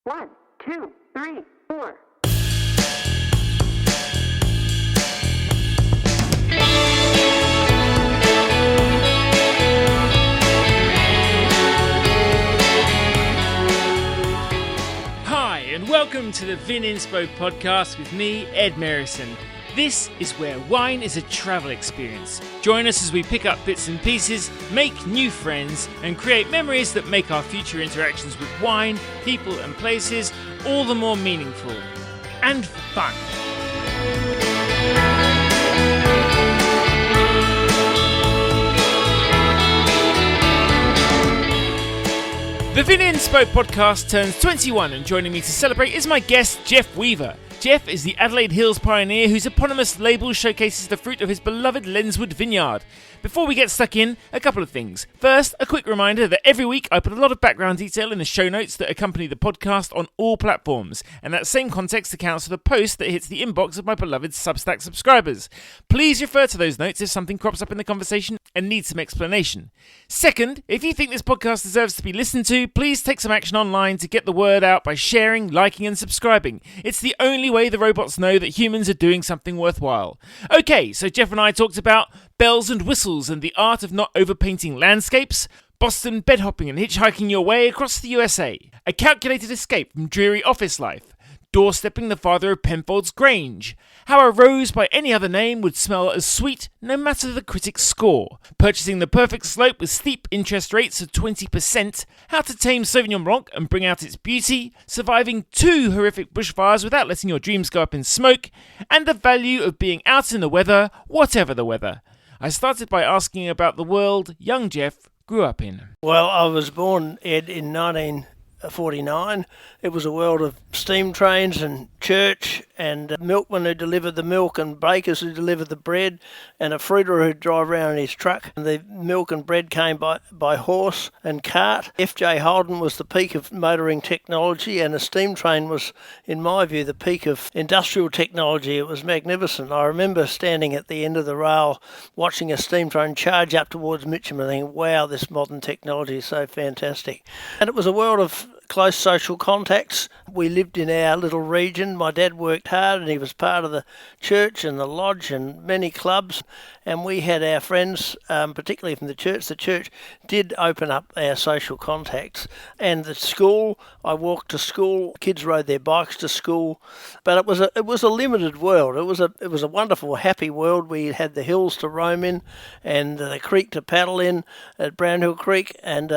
1, 2, 3, 4. Hi, and welcome to the Vininspo podcast with me, Ed Merrison. This is where wine is a travel experience. Join us as we pick up bits and pieces, make new friends, and create memories that make our future interactions with wine, people, and places all the more meaningful and fun. The Vininspo podcast turns 21, and joining me to celebrate is my guest, Geoff Weaver. Geoff is the Adelaide Hills pioneer whose eponymous label showcases the fruit of his beloved Lenswood vineyard. Before we get stuck in, a couple of things. First, a quick reminder that every week I put a lot of background detail in the show notes that accompany the podcast on all platforms, and that same context accounts for the post that hits the inbox of my beloved Substack subscribers. Please refer to those notes if something crops up in the conversation and needs some explanation. Second, if you think this podcast deserves to be listened to, please take some action online to get the word out by sharing, liking and subscribing. It's the only way the robots know that humans are doing something worthwhile. Okay, so Geoff and I talked about bells and whistles and the art of not overpainting landscapes, Boston bedhopping and hitchhiking your way across the USA, a calculated escape from dreary office life, doorstepping the father of Penfolds Grange, how a rose by any other name would smell as sweet no matter the critic's score, purchasing the perfect slope with steep interest rates of 20%, how to tame Sauvignon Blanc and bring out its beauty, surviving 2 horrific bushfires without letting your dreams go up in smoke, and the value of being out in the weather, whatever the weather. I started by asking about the world young Geoff grew up in. Well, I was born, Ed, in 1949. It was a world of steam trains and church and milkmen who delivered the milk and bakers who delivered the bread and a fruiterer who'd drive around in his truck. And the milk and bread came by horse and cart. F.J. Holden was the peak of motoring technology, and a steam train was, in my view, the peak of industrial technology. It was magnificent. I remember standing at the end of the rail watching a steam train charge up towards Mitcham and thinking, wow, this modern technology is so fantastic. And it was a world of close social contacts. We lived in our little region. My dad worked hard and he was part of the church and the lodge and many clubs, and we had our friends, particularly from the church. The church did open up our social contacts. And the school, I walked to school, kids rode their bikes to school, but it was a limited world. It was a wonderful, happy world. We had the hills to roam in and the creek to paddle in at Brownhill Creek, and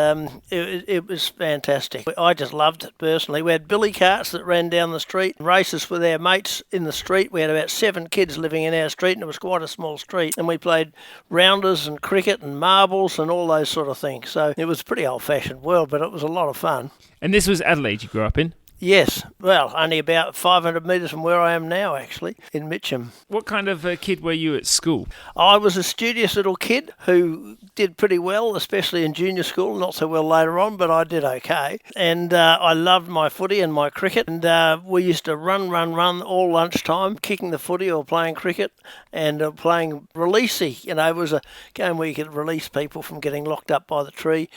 it was fantastic. I just loved it personally. We had billy carts that ran down the street, races with our mates in the street. We had about 7 kids living in our street, and it was quite a small street. And we played rounders and cricket and marbles and all those sort of things. So it was a pretty old-fashioned world, but it was a lot of fun. And this was Adelaide you grew up in? Yes, well, only about 500 metres from where I am now, actually, in Mitcham. What kind of a kid were you at school? I was a studious little kid who did pretty well, especially in junior school, not so well later on, but I did okay. And I loved my footy and my cricket, and we used to run all lunchtime, kicking the footy or playing cricket and playing releasey. You know, it was a game where you could release people from getting locked up by the tree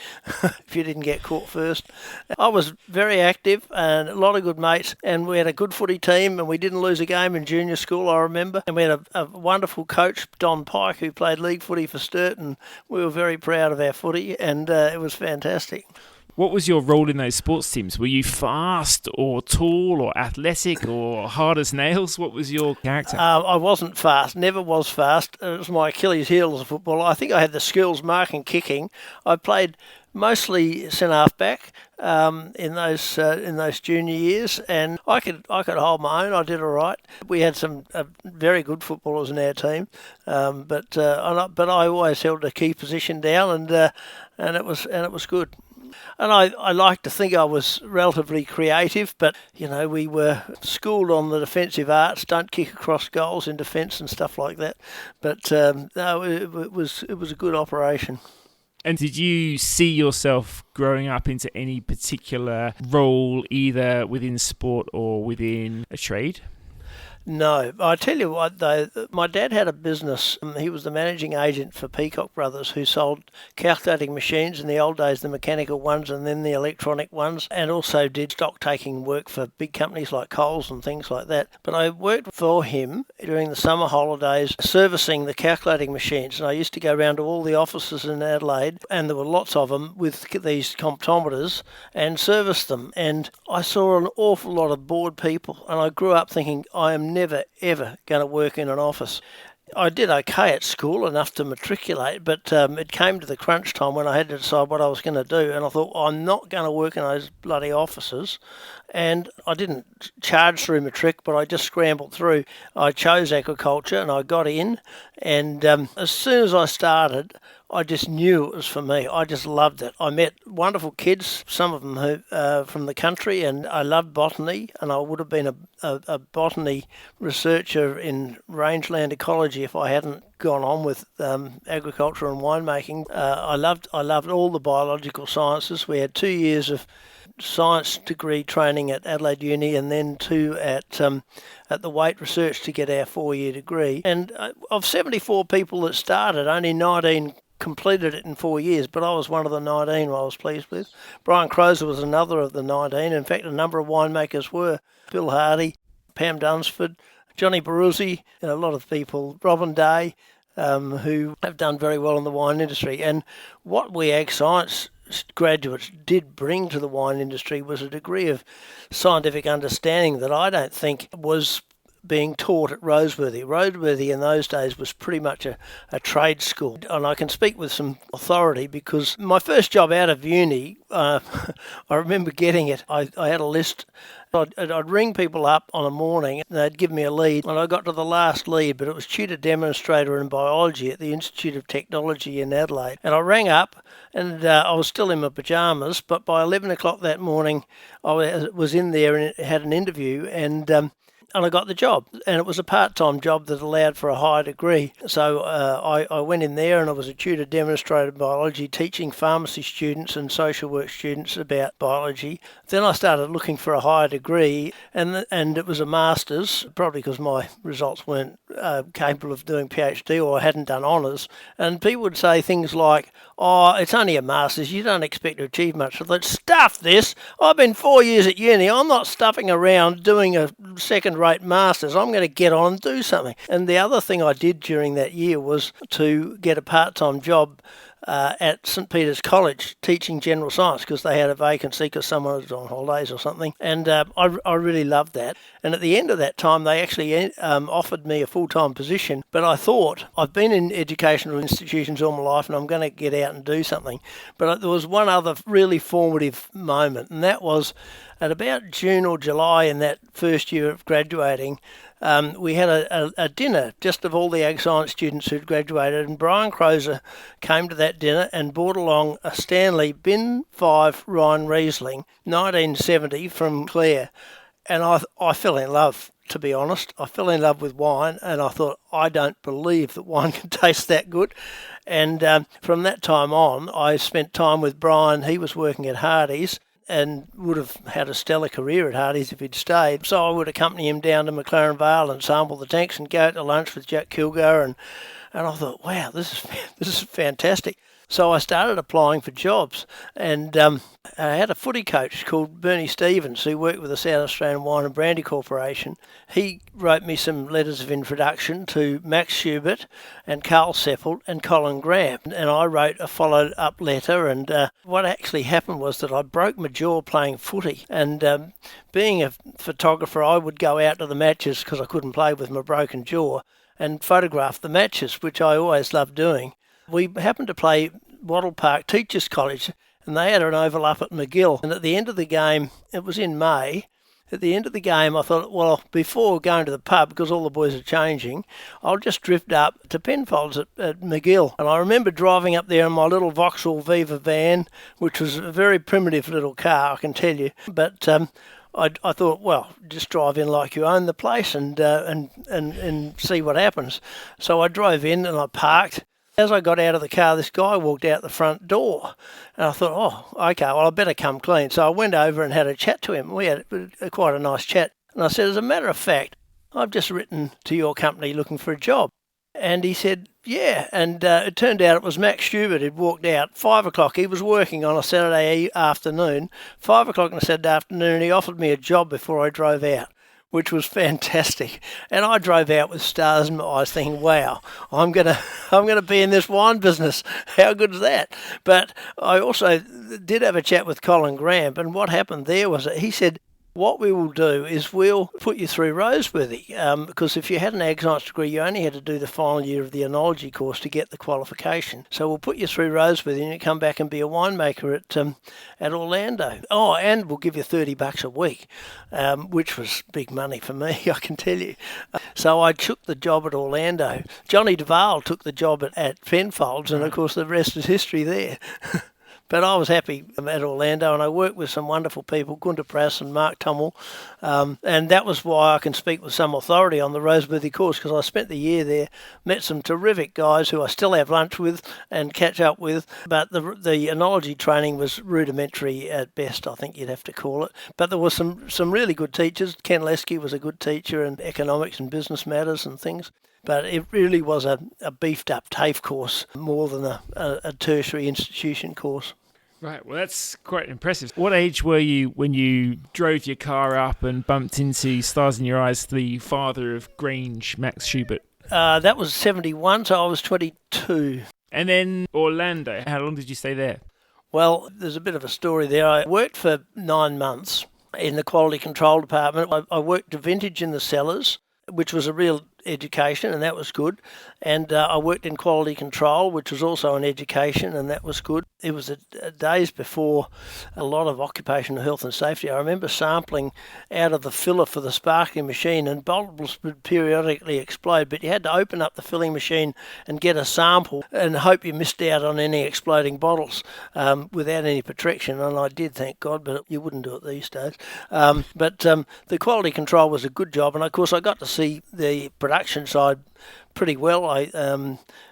if you didn't get caught first. I was very active and a lot of good mates, and we had a good footy team, and we didn't lose a game in junior school, I remember. And we had a wonderful coach, Don Pike, who played league footy for Sturt, and we were very proud of our footy, and it was fantastic. What was your role in those sports teams? Were you fast or tall or athletic or hard as nails? What was your character? I wasn't fast, never was fast. It was my Achilles heel as a footballer. I think I had the skills marking, kicking. I played mostly centre-half back in those junior years, and I could hold my own. I did all right. We had some very good footballers in our team, but I always held a key position down, and it was good. And I like to think I was relatively creative, but, you know, we were schooled on the defensive arts, don't kick across goals in defence and stuff like that. But no, it was a good operation. And did you see yourself growing up into any particular role, either within sport or within a trade? No, I tell you what though, my dad had a business. He was the managing agent for Peacock Brothers, who sold calculating machines in the old days, the mechanical ones and then the electronic ones, and also did stock taking work for big companies like Coles and things like that. But I worked for him during the summer holidays servicing the calculating machines, and I used to go around to all the offices in Adelaide, and there were lots of them with these comptometers, and service them. And I saw an awful lot of bored people, and I grew up thinking I am never ever going to work in an office. I did okay at school, enough to matriculate, but it came to the crunch time when I had to decide what I was going to do, and I thought, I'm not going to work in those bloody offices. And I didn't charge through matric, but I just scrambled through. I chose agriculture and I got in, and as soon as I started, I just knew it was for me. I just loved it. I met wonderful kids, some of them who from the country, and I loved botany, and I would have been a botany researcher in rangeland ecology if I hadn't gone on with agriculture and winemaking. I loved all the biological sciences. We had 2 years of science degree training at Adelaide Uni, and then 2 at the Waite Research to get our 4-year degree. And of 74 people that started, only 19 completed it in 4 years, but I was one of the 19 I was pleased with. Brian Crozer was another of the 19. In fact, a number of winemakers were. Bill Hardy, Pam Dunsford, Johnny Baruzzi, and a lot of people, Robin Day, who have done very well in the wine industry. And what we ag science graduates did bring to the wine industry was a degree of scientific understanding that I don't think was being taught at Roseworthy. Roseworthy in those days was pretty much a trade school, and I can speak with some authority because my first job out of uni, I remember getting it. I had a list. I'd ring people up on a morning and they'd give me a lead, and I got to the last lead, but it was tutor demonstrator in biology at the Institute of Technology in Adelaide. And I rang up and I was still in my pyjamas, but by 11 o'clock that morning I was in there and had an interview, and I got the job, and it was a part-time job that allowed for a higher degree. So I went in there and I was a tutor demonstrator in biology, teaching pharmacy students and social work students about biology. Then I started looking for a higher degree, and it was a master's, probably because my results weren't capable of doing PhD, or I hadn't done honours. And people would say things like, oh, it's only a master's, you don't expect to achieve much. I thought, stuff this, I've been 4 years at uni, I'm not stuffing around doing a second-rate master's, I'm going to get on and do something. And the other thing I did during that year was to get a part-time job at St Peter's College teaching general science, because they had a vacancy because someone was on holidays or something, and I really loved that. And at the end of that time they actually offered me a full-time position, but I thought, I've been in educational institutions all my life and I'm going to get out and do something. But there was one other really formative moment, and that was at about June or July in that first year of graduating. We had a dinner just of all the ag science students who'd graduated, and Brian Crozer came to that dinner and brought along a Stanley Bin 5 Rhine Riesling 1970 from Clare, and I fell in love, to be honest. I fell in love with wine, and I thought, I don't believe that wine can taste that good. And from that time on, I spent time with Brian. He was working at Hardy's and would have had a stellar career at Hardy's if he'd stayed. So I would accompany him down to McLaren Vale and sample the tanks and go out to lunch with Jack Kilgour, and I thought, wow, this is fantastic. So I started applying for jobs, and I had a footy coach called Bernie Stevens who worked with the South Australian Wine and Brandy Corporation. He wrote me some letters of introduction to Max Schubert and Karl Seppelt and Colin Gramp, and I wrote a follow-up letter. And what actually happened was that I broke my jaw playing footy, and being a photographer, I would go out to the matches because I couldn't play with my broken jaw and photograph the matches, which I always loved doing. We happened to play Wattle Park Teachers College, and they had an overlap at Magill. And at the end of the game, it was in May, at the end of the game I thought, well, before going to the pub, because all the boys are changing, I'll just drift up to Penfolds at Magill. And I remember driving up there in my little Vauxhall Viva van, which was a very primitive little car, I can tell you. But I thought, well, just drive in like you own the place and see what happens. So I drove in and I parked. As I got out of the car, this guy walked out the front door, and I thought, oh, okay, well, I better come clean. So I went over and had a chat to him. We had quite a nice chat. And I said, as a matter of fact, I've just written to your company looking for a job. And he said, yeah. And it turned out it was Max Schubert who'd walked out 5 o'clock. He was working on a Saturday afternoon, 5 o'clock on a Saturday afternoon, and he offered me a job before I drove out, which was fantastic. And I drove out with stars in my eyes thinking, wow, I'm gonna be in this wine business. How good is that? But I also did have a chat with Colin Gramp, and what happened there was that he said, what we will do is we'll put you through Roseworthy, because if you had an ag science degree, you only had to do the final year of the enology course to get the qualification. So we'll put you through Roseworthy and you come back and be a winemaker at Orlando. Oh, and we'll give you $30 a week, which was big money for me, I can tell you. So I took the job at Orlando. John Duval took the job at Penfolds, and of course the rest is history there. But I was happy at Orlando, and I worked with some wonderful people, Guenter, Prass and Mark Tummel, and that was why I can speak with some authority on the Roseworthy course, because I spent the year there, met some terrific guys who I still have lunch with and catch up with, but the enology training was rudimentary at best, I think you'd have to call it. But there were some really good teachers. Ken Lesky was a good teacher in economics and business matters and things. But it really was a beefed-up TAFE course more than a tertiary institution course. Right, well, that's quite impressive. What age were you when you drove your car up and bumped into, stars in your eyes, the father of Grange, Max Schubert? That was 71, so I was 22. And then Orlando, how long did you stay there? Well, there's a bit of a story there. I worked for 9 months in the quality control department. I worked to vintage in the cellars, which was a real education, and that was good. And I worked in quality control, which was also an education, and that was good. It was days before a lot of occupational health and safety. I remember sampling out of the filler for the sparkling machine, and bottles would periodically explode, but you had to open up the filling machine and get a sample and hope you missed out on any exploding bottles without any protection, and I did, thank God, but you wouldn't do it these days. But the quality control was a good job, and of course I got to see the production side pretty well.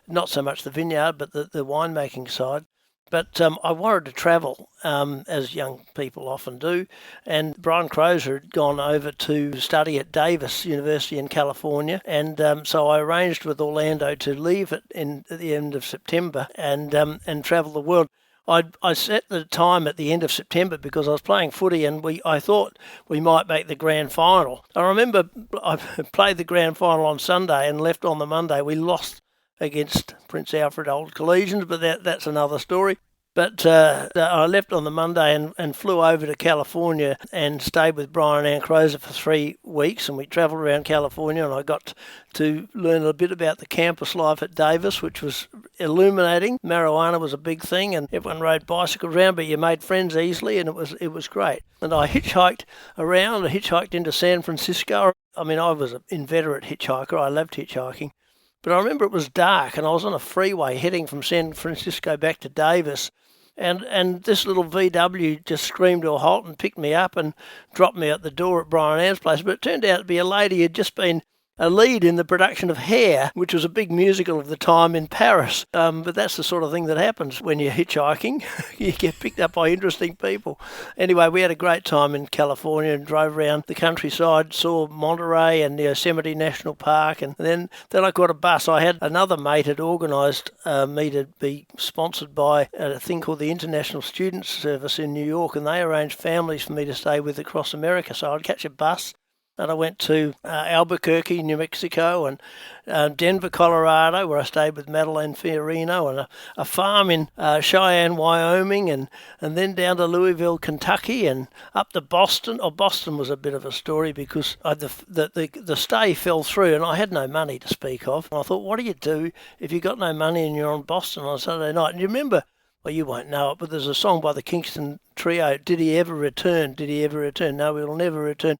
Not so much the vineyard, but the winemaking side. But I wanted to travel, as young people often do, and Brian Crozer had gone over to study at Davis University in California, and so I arranged with Orlando to leave at the end of September and travel the world. I set the time at the end of September because I was playing footy, and I thought we might make the grand final. I remember I played the grand final on Sunday and left on the Monday. We lost against Prince Alfred Old Collegians, but that's another story. But I left on the Monday and flew over to California and stayed with Brian and Ann Crozer for 3 weeks, and we travelled around California, and I got to learn a bit about the campus life at Davis, which was illuminating. Marijuana was a big thing, and everyone rode bicycles around, but you made friends easily, and it was great. And I hitchhiked around. I hitchhiked into San Francisco. I mean, I was an inveterate hitchhiker. I loved hitchhiking. But I remember it was dark, and I was on a freeway heading from San Francisco back to Davis, and this little VW just screamed to a halt and picked me up and dropped me at the door at Brian Ann's place. But it turned out to be a lady who had just been a lead in the production of Hair, which was a big musical of the time in Paris. But that's the sort of thing that happens when you're hitchhiking. You get picked up by interesting people. Anyway, we had a great time in California and drove around the countryside, saw Monterey and Yosemite National Park, and then I got a bus. I had another mate had organised me to be sponsored by a thing called the International Students Service in New York, and they arranged families for me to stay with across America. So I'd catch a bus, and I went to Albuquerque, New Mexico, and Denver, Colorado, where I stayed with Madeline Fiorino, and a farm in Cheyenne, Wyoming, and then down to Louisville, Kentucky, and up to Boston. Oh, Boston was a bit of a story because the stay fell through, and I had no money to speak of. And I thought, what do you do if you got no money and you're on Boston on Saturday night? And you remember, well, you won't know it, but there's a song by the Kingston Trio, Did He Ever Return? Did he ever return? No, he'll never return.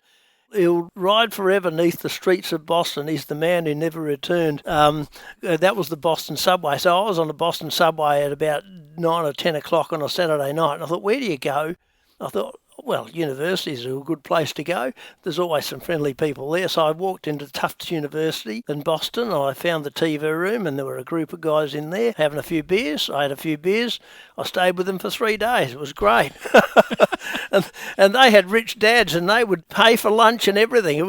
He'll ride forever neath the streets of Boston. He's the man who never returned. That was the Boston subway. So I was on the Boston subway at about 9 or 10 o'clock on a Saturday night, and I thought, where do you go? I thought, well, universities are a good place to go. There's always some friendly people there. So I walked into Tufts University in Boston, and I found the TV room, and there were a group of guys in there having a few beers. I had a few beers. I stayed with them for 3 days. It was great. and they had rich dads, and they would pay for lunch and everything. It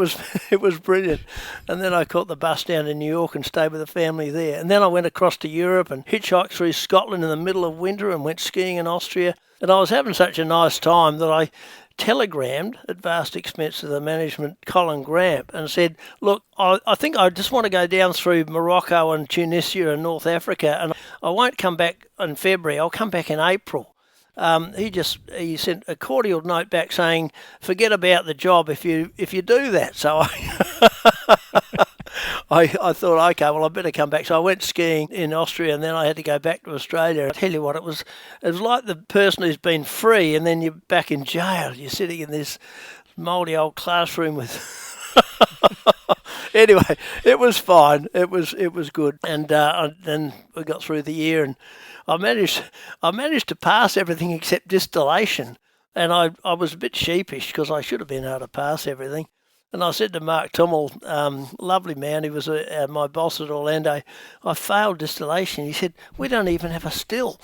was brilliant. And then I caught the bus down to New York and stayed with a family there. And then I went across to Europe and hitchhiked through Scotland in the middle of winter and went skiing in Austria. And I was having such a nice time that I telegrammed at vast expense to the management, Colin Gramp, and said, look, I think I just want to go down through Morocco and Tunisia and North Africa, and I won't come back in February, I'll come back in April. He sent a cordial note back saying, forget about the job if you do that. So I thought, okay, well, I better come back. So I went skiing in Austria, and then I had to go back to Australia. I tell you what, it was like the person who's been free and then you're back in jail. You're sitting in this mouldy old classroom with... Anyway, it was fine. It was good. And then we got through the year, and I managed to pass everything except distillation. And I was a bit sheepish because I should have been able to pass everything. And I said to Mark Tummel, lovely man, he was my boss at Orlando, I failed distillation. He said, we don't even have a still.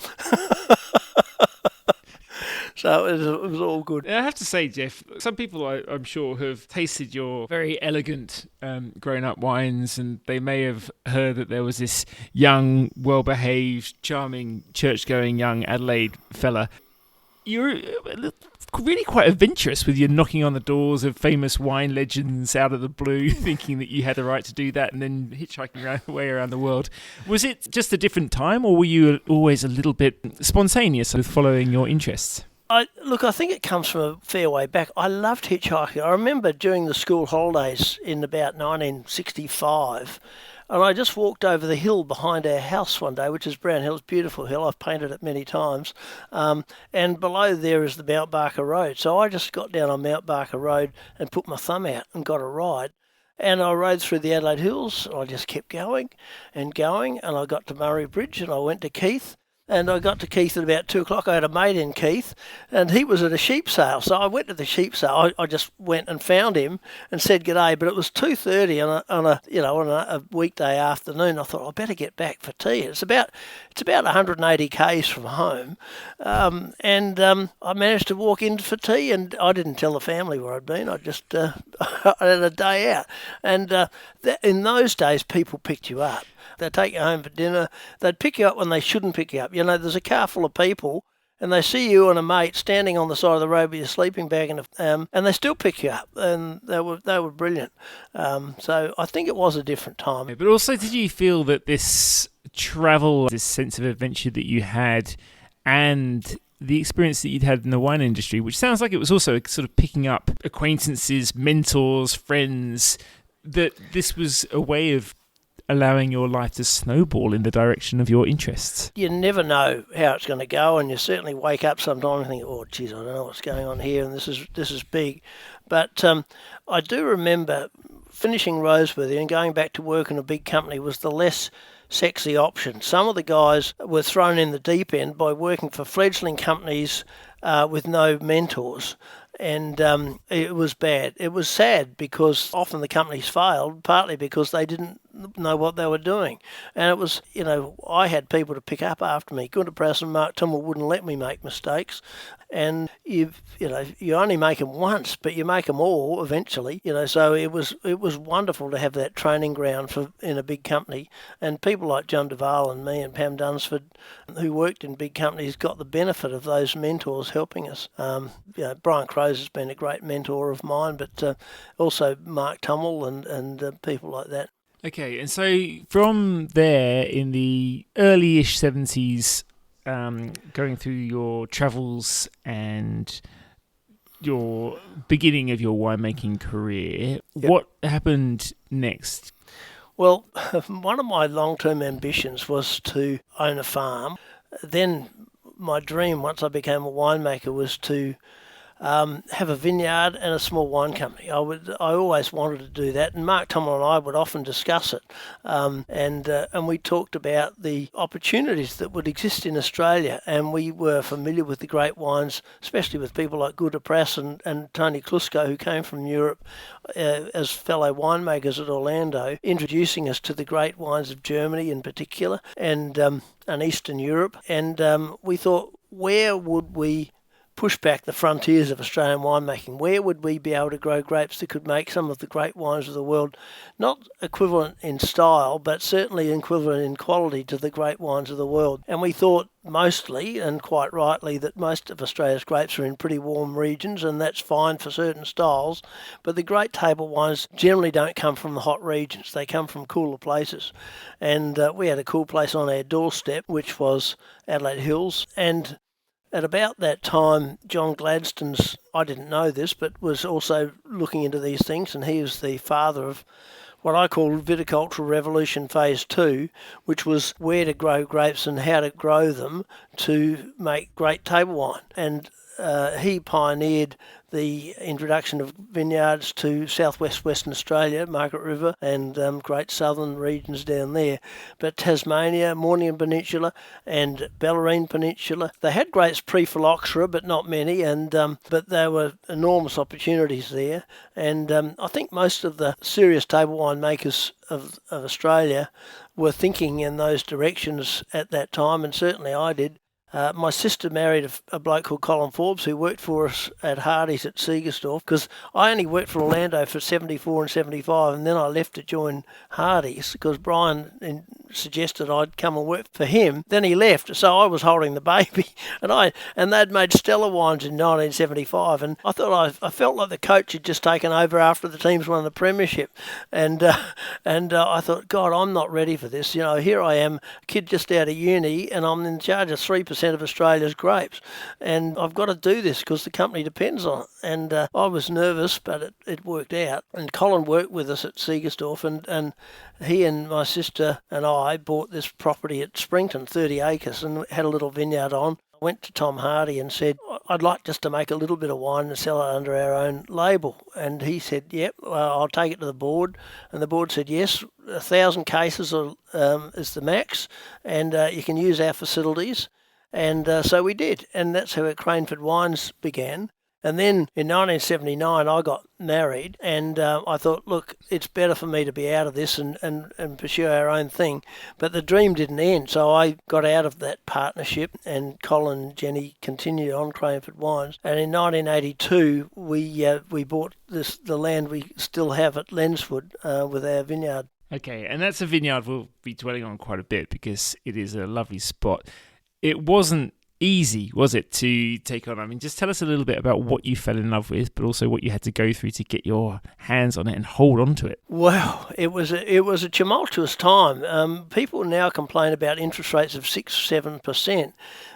So it was all good. I have to say, Geoff, some people I'm sure have tasted your very elegant grown-up wines, and they may have heard that there was this young, well-behaved, charming, church-going young Adelaide fella. You're really quite adventurous with your knocking on the doors of famous wine legends out of the blue, thinking that you had the right to do that, and then hitchhiking away around the world. Was it just a different time, or were you always a little bit spontaneous with following your interests? I think it comes from a fair way back. I loved hitchhiking. I remember during the school holidays in about 1965, and I just walked over the hill behind our house one day, which is Brown Hill's beautiful hill. I've painted it many times. And below there is the Mount Barker Road. So I just got down on Mount Barker Road and put my thumb out and got a ride. And I rode through the Adelaide Hills, and I just kept going, and I got to Murray Bridge, and I went to Keith. And I got to Keith at about 2 o'clock. I had a mate in Keith, and he was at a sheep sale. So I went to the sheep sale. I just went and found him and said g'day. But it was 2:30 on a weekday afternoon. I thought I better get back for tea. It's about 180 k's from home, and I managed to walk in for tea. And I didn't tell the family where I'd been. I just I had a day out. And in those days, people picked you up. They'd take you home for dinner. They'd pick you up when they shouldn't pick you up. You know, there's a car full of people, and they see you and a mate standing on the side of the road with your sleeping bag, and they still pick you up, and they were brilliant. So I think it was a different time. But also, did you feel that this travel, this sense of adventure that you had, and the experience that you'd had in the wine industry, which sounds like it was also sort of picking up acquaintances, mentors, friends, that this was a way of allowing your life to snowball in the direction of your interests? You never know how it's going to go, and you certainly wake up sometimes and think, oh, geez, I don't know what's going on here, and this is big. But I do remember finishing Roseworthy and going back to work in a big company was the less sexy option. Some of the guys were thrown in the deep end by working for fledgling companies with no mentors. And it was bad. It was sad because often the companies failed, partly because they didn't know what they were doing. And it was, I had people to pick up after me. Guenter, Prass and Mark Tummel wouldn't let me make mistakes. And you only make them once, but you make them all eventually. So it was wonderful to have that training ground in a big company. And people like John Duval and me and Pam Dunsford, who worked in big companies, got the benefit of those mentors helping us. Brian Crowe has been a great mentor of mine, but also Mark Tummel and people like that. Okay, and so from there in the early-ish 70s, going through your travels and your beginning of your winemaking career, Yep. What happened next? Well, one of my long-term ambitions was to own a farm. Then my dream, once I became a winemaker, was to have a vineyard and a small wine company. I always wanted to do that, and Mark Tummel and I would often discuss it, and we talked about the opportunities that would exist in Australia, and we were familiar with the great wines, especially with people like Guenter, Prass and Tony Klusko, who came from Europe as fellow winemakers at Orlando, introducing us to the great wines of Germany in particular, and Eastern Europe. And we thought, where would we push back the frontiers of Australian winemaking? Where would we be able to grow grapes that could make some of the great wines of the world, not equivalent in style, but certainly equivalent in quality to the great wines of the world? And we thought mostly, and quite rightly, that most of Australia's grapes are in pretty warm regions, and that's fine for certain styles, but the great table wines generally don't come from the hot regions. They come from cooler places. And we had a cool place on our doorstep, which was Adelaide Hills, and at about that time, John Gladstones, I didn't know this, but was also looking into these things, and he was the father of what I call Viticultural Revolution Phase 2, which was where to grow grapes and how to grow them to make great table wine. And he pioneered the introduction of vineyards to southwest Western Australia, Margaret River, and great southern regions down there. But Tasmania, Mornington Peninsula, and Bellarine Peninsula, they had grapes pre-phylloxera, but not many, and but there were enormous opportunities there. And I think most of the serious table wine makers of Australia were thinking in those directions at that time, and certainly I did. My sister married a bloke called Colin Forbes, who worked for us at Hardy's at Segerstorff, because I only worked for Orlando for 74 and 75, and then I left to join Hardy's because Brian suggested I'd come and work for him. Then he left, so I was holding the baby, and they'd made stellar wines in 1975, and I thought I felt like the coach had just taken over after the teams won the premiership, and I thought, God, I'm not ready for this. You know, here I am, a kid just out of uni, and I'm in charge of 3% of Australia's grapes, and I've got to do this because the company depends on it. And I was nervous, but it worked out. And Colin worked with us at Segerstorff, and he and my sister and I bought this property at Springton, 30 acres, and had a little vineyard on. I went to Tom Hardy and said, I'd like just to make a little bit of wine and sell it under our own label. And he said, yep, I'll take it to the board. And the board said, yes, 1,000 cases is the max, and you can use our facilities. And so we did, and that's how Craneford Wines began. And then in 1979, I got married, and I thought, look, it's better for me to be out of this and pursue our own thing. But the dream didn't end, so I got out of that partnership, and Colin and Jenny continued on Craneford Wines. And in 1982, we bought the land we still have at Lenswood with our vineyard. Okay, and that's a vineyard we'll be dwelling on quite a bit because it is a lovely spot. It wasn't easy, was it, to take on? I mean, just tell us a little bit about what you fell in love with, but also what you had to go through to get your hands on it and hold on to it. Well, it was a tumultuous time. People now complain about interest rates of 6-7%.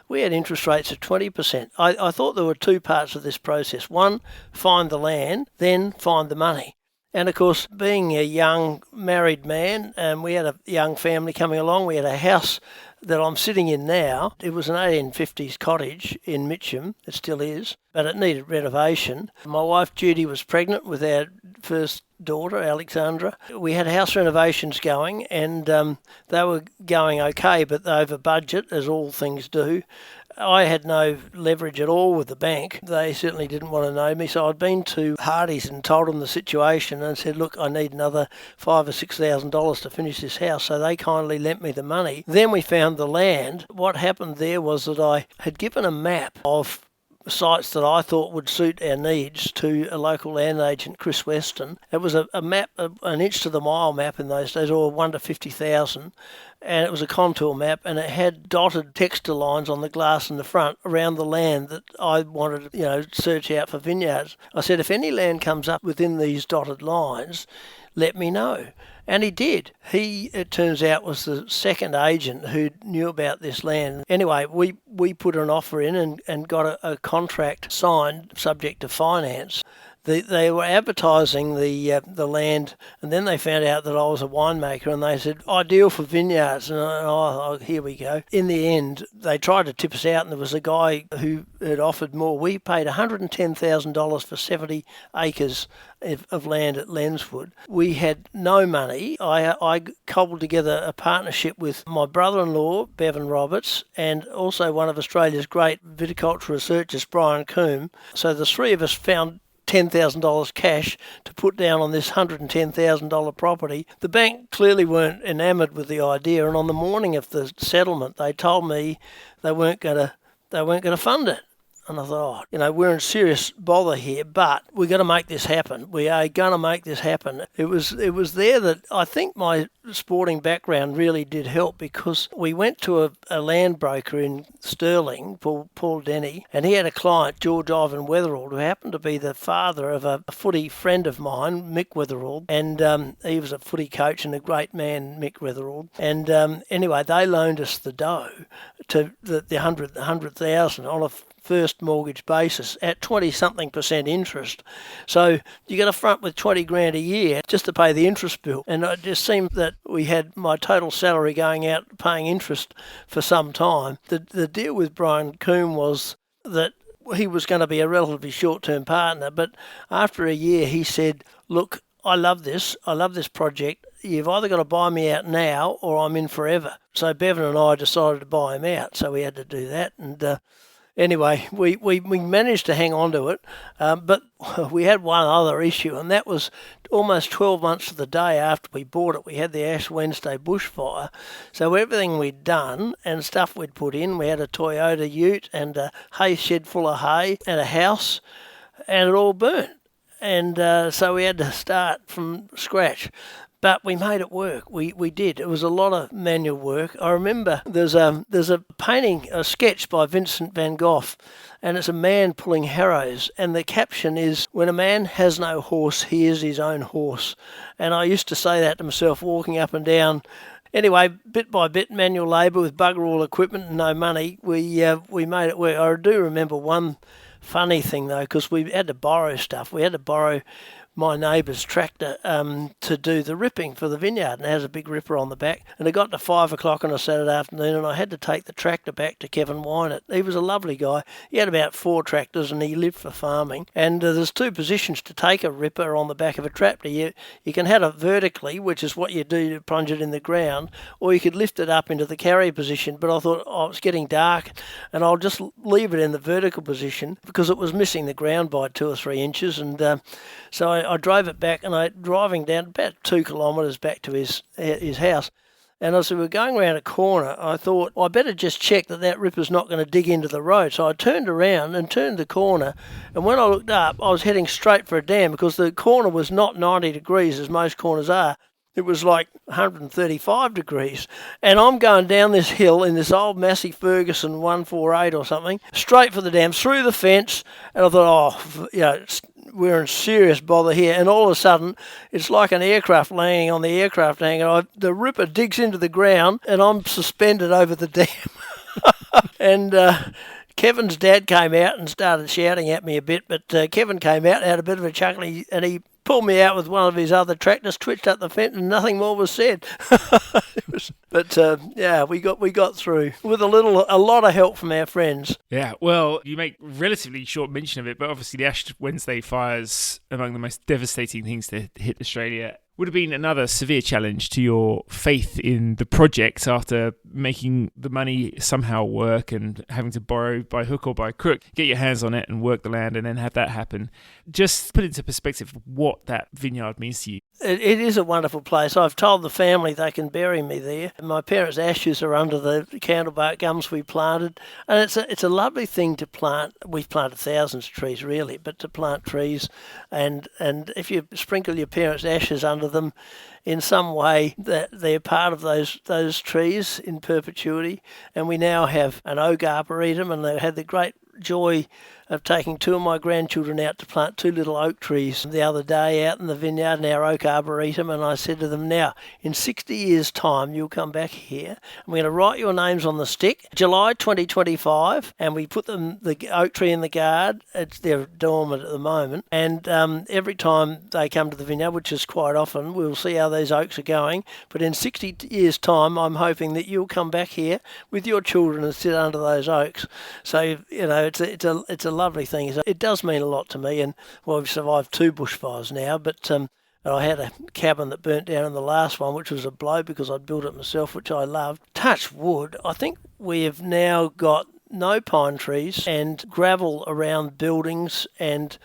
We had interest rates of 20%. I thought there were two parts of this process. One, find the land, then find the money. And of course, being a young married man, and we had a young family coming along, we had a house that I'm sitting in now. It was an 1850s cottage in Mitcham. It still is, but it needed renovation. My wife Judy was pregnant with our first daughter, Alexandra. We had house renovations going, and they were going okay, but over budget, as all things do. I had no leverage at all with the bank. They certainly didn't want to know me, so I'd been to Hardy's and told them the situation and said, look, I need another $5,000 or $6,000 to finish this house, so they kindly lent me the money. Then we found the land. What happened there was that I had given a map of sites that I thought would suit our needs to a local land agent, Chris Weston. It was a map, an inch to the mile map in those days, or 1 to 50,000. And it was a contour map, and it had dotted texture lines on the glass in the front around the land that I wanted to, search out for vineyards. I said, if any land comes up within these dotted lines, let me know. And he did. He, it turns out, was the second agent who knew about this land. Anyway, we put an offer in and got a contract signed subject to finance. they were advertising the land, and then they found out that I was a winemaker, and they said, ideal for vineyards. And here we go. In the end, they tried to tip us out, and there was a guy who had offered more. We paid $110,000 for 70 acres of land at Lenswood. We had no money. I cobbled together a partnership with my brother-in-law, Bevan Roberts, and also one of Australia's great viticulture researchers, Brian Coombe. So the three of us found $10,000 cash to put down on this $110,000 property. The bank clearly weren't enamoured with the idea, and on the morning of the settlement, they told me they weren't going to fund it. And I thought, we're in serious bother here, but we're going to make this happen. We are going to make this happen. It was there that I think my sporting background really did help, because we went to a land broker in Stirling, Paul Denny, and he had a client, George Ivan Weatherald, who happened to be the father of a footy friend of mine, Mick Weatherald, and he was a footy coach and a great man, Mick Weatherald. And anyway, they loaned us the dough to the 100,000 on a first mortgage basis at 20-something% interest. So you got to front with 20 grand a year just to pay the interest bill. And it just seemed that we had my total salary going out paying interest for some time. The deal with Brian Coombe was that he was going to be a relatively short-term partner, but after a year he said, look, I love this project. You've either got to buy me out now or I'm in forever. So Bevan and I decided to buy him out, so we had to do that. And anyway, we managed to hang on to it, but we had one other issue, and that was almost 12 months to the day after we bought it. We had the Ash Wednesday bushfire, so everything we'd done and stuff we'd put in, we had a Toyota ute and a hay shed full of hay and a house, and it all burnt. And so we had to start from scratch. But we made it work. We did. It was a lot of manual work. I remember there's a painting, a sketch by Vincent van Gogh, and it's a man pulling harrows, and the caption is, when a man has no horse, he is his own horse. And I used to say that to myself walking up and down. Anyway, bit by bit, manual labour with bugger all equipment and no money, we made it work. I do remember one funny thing, though, because we had to borrow stuff. We had to borrow my neighbour's tractor to do the ripping for the vineyard, and it has a big ripper on the back. And it got to 5 o'clock on a Saturday afternoon, and I had to take the tractor back to Kevin Wynett. He was a lovely guy. He had about 4 tractors, and he lived for farming. And there's 2 positions to take a ripper on the back of a tractor. You can have it vertically, which is what you do to plunge it in the ground, or you could lift it up into the carry position. But I thought, oh, it's getting dark, and I'll just leave it in the vertical position because it was missing the ground by 2 or 3 inches. And so I drove it back, and driving down about 2 kilometres back to his house. And as we were going around a corner, I thought, well, I better just check that ripper's not going to dig into the road. So I turned around and turned the corner, and when I looked up, I was heading straight for a dam because the corner was not 90 degrees as most corners are. It was like 135 degrees. And I'm going down this hill in this old Massey Ferguson 148 or something, straight for the dam, through the fence. And I thought, we're in serious bother here. And all of a sudden, it's like an aircraft landing on the aircraft hangar. The ripper digs into the ground, and I'm suspended over the dam. And Kevin's dad came out and started shouting at me a bit, but Kevin came out and had a bit of a chuckle, and he pulled me out with one of his other tractors, twitched up the fence, and nothing more was said. We got through with a lot of help from our friends. Yeah, well, you make relatively short mention of it, but obviously the Ash Wednesday fires, among the most devastating things to hit Australia, would have been another severe challenge to your faith in the project after making the money somehow work and having to borrow by hook or by crook, get your hands on it and work the land and then have that happen. Just put into perspective what that vineyard means to you. It is a wonderful place. I've told the family they can bury me there. My parents' ashes are under the candlebark gums we planted, and it's a lovely thing to plant. We've planted thousands of trees, really, but to plant trees, and if you sprinkle your parents' ashes under them in some way, that they're part of those trees in perpetuity. And we now have an oak arboretum, and they had the great joy of taking two of my grandchildren out to plant two little oak trees the other day out in the vineyard in our oak arboretum, and I said to them, now, in 60 years' time, you'll come back here, and we're going to write your names on the stick, July 2025, and we put them, the oak tree in the guard. They're dormant at the moment, and every time they come to the vineyard, which is quite often, we'll see how these oaks are going, but in 60 years' time, I'm hoping that you'll come back here with your children and sit under those oaks. So, it's a lovely thing. It does mean a lot to me, and well, we've survived 2 bushfires now, but I had a cabin that burnt down in the last one, which was a blow because I'd built it myself, which I loved. Touch wood, I think we have now got no pine trees and gravel around buildings and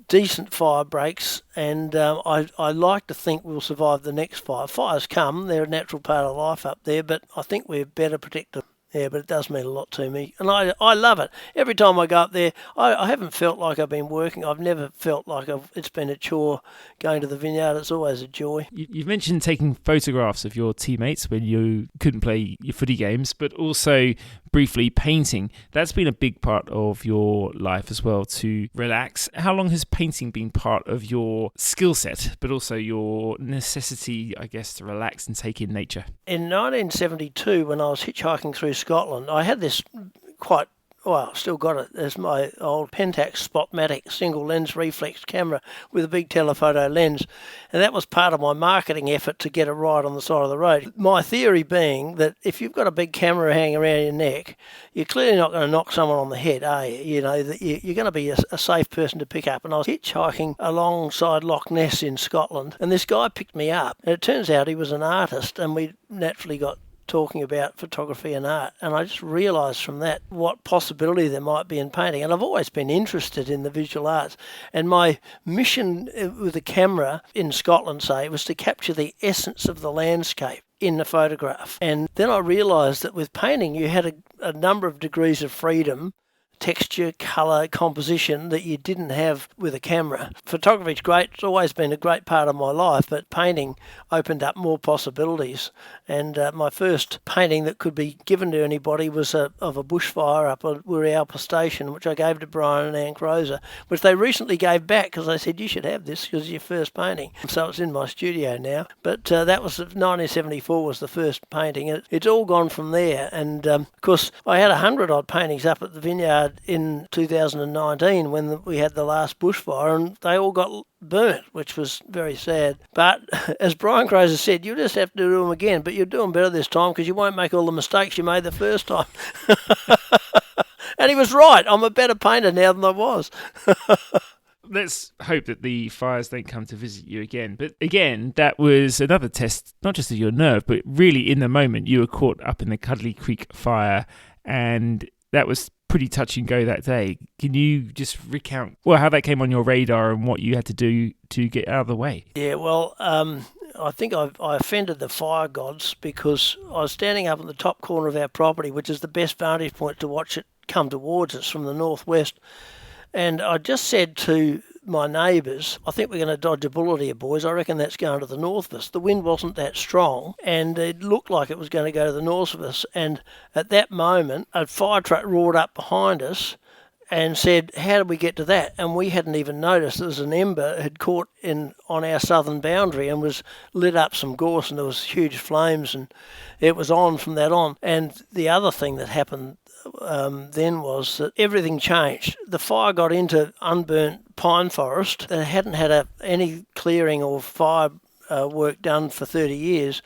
decent fire breaks, and I like to think we'll survive the next fire. Fires come, they're a natural part of life up there, but I think we're better protected. Yeah, but it does mean a lot to me, and I love it. Every time I go up there, I haven't felt like I've been working. I've never felt like it's been a chore going to the vineyard. It's always a joy. You've mentioned taking photographs of your teammates when you couldn't play your footy games, but also briefly painting. That's been a big part of your life as well, to relax. How long has painting been part of your skill set, but also your necessity, I guess, to relax and take in nature? In 1972, when I was hitchhiking through Scotland, I had this quite, well, I've still got it. There's my old Pentax Spotmatic single lens reflex camera with a big telephoto lens, and that was part of my marketing effort to get it right on the side of the road. My theory being that if you've got a big camera hanging around your neck, you're clearly not going to knock someone on the head, are you? You know, you're going to be a safe person to pick up. And I was hitchhiking alongside Loch Ness in Scotland, and this guy picked me up, and it turns out he was an artist, and we naturally got talking about photography and art, and I just realised from that what possibility there might be in painting. And I've always been interested in the visual arts, and my mission with the camera in Scotland, say, was to capture the essence of the landscape in the photograph. And then I realised that with painting you had a number of degrees of freedom, texture, colour, composition that you didn't have with a camera. Photography's great, it's always been a great part of my life, but painting opened up more possibilities. And my first painting that could be given to anybody was of a bushfire up at Wirialpa Station, which I gave to Brian and Ann Crozer, which they recently gave back because they said, you should have this because it's your first painting. So it's in my studio now. But that was 1974 was the first painting. It's all gone from there. And of course, I had 100 odd paintings up at the vineyard in 2019 when we had the last bushfire, and they all got burnt, which was very sad. But as Brian Crozer said, you just have to do them again, but you'll do them better this time because you won't make all the mistakes you made the first time. And he was right. I'm a better painter now than I was. Let's hope that the fires don't come to visit you again. But again, that was another test, not just of your nerve, but really in the moment. You were caught up in the Cudlee Creek fire, and that was pretty touch and go that day. Can you just recount how that came on your radar and what you had to do to get out of the way? Yeah, well, I think I offended the fire gods because I was standing up in the top corner of our property, which is the best vantage point to watch it come towards us from the northwest. And I just said to my neighbours, I think we're going to dodge a bullet here, boys. I reckon that's going to the north of us. The wind wasn't that strong, and it looked like it was going to go to the north of us. And at that moment, a fire truck roared up behind us and said, how did we get to that? And we hadn't even noticed there was an ember had caught on our southern boundary and was lit up some gorse, and there was huge flames, and it was on from that on. And the other thing that happened then was that everything changed. The fire got into unburnt pine forest that hadn't had any clearing or fire work done for 30 years,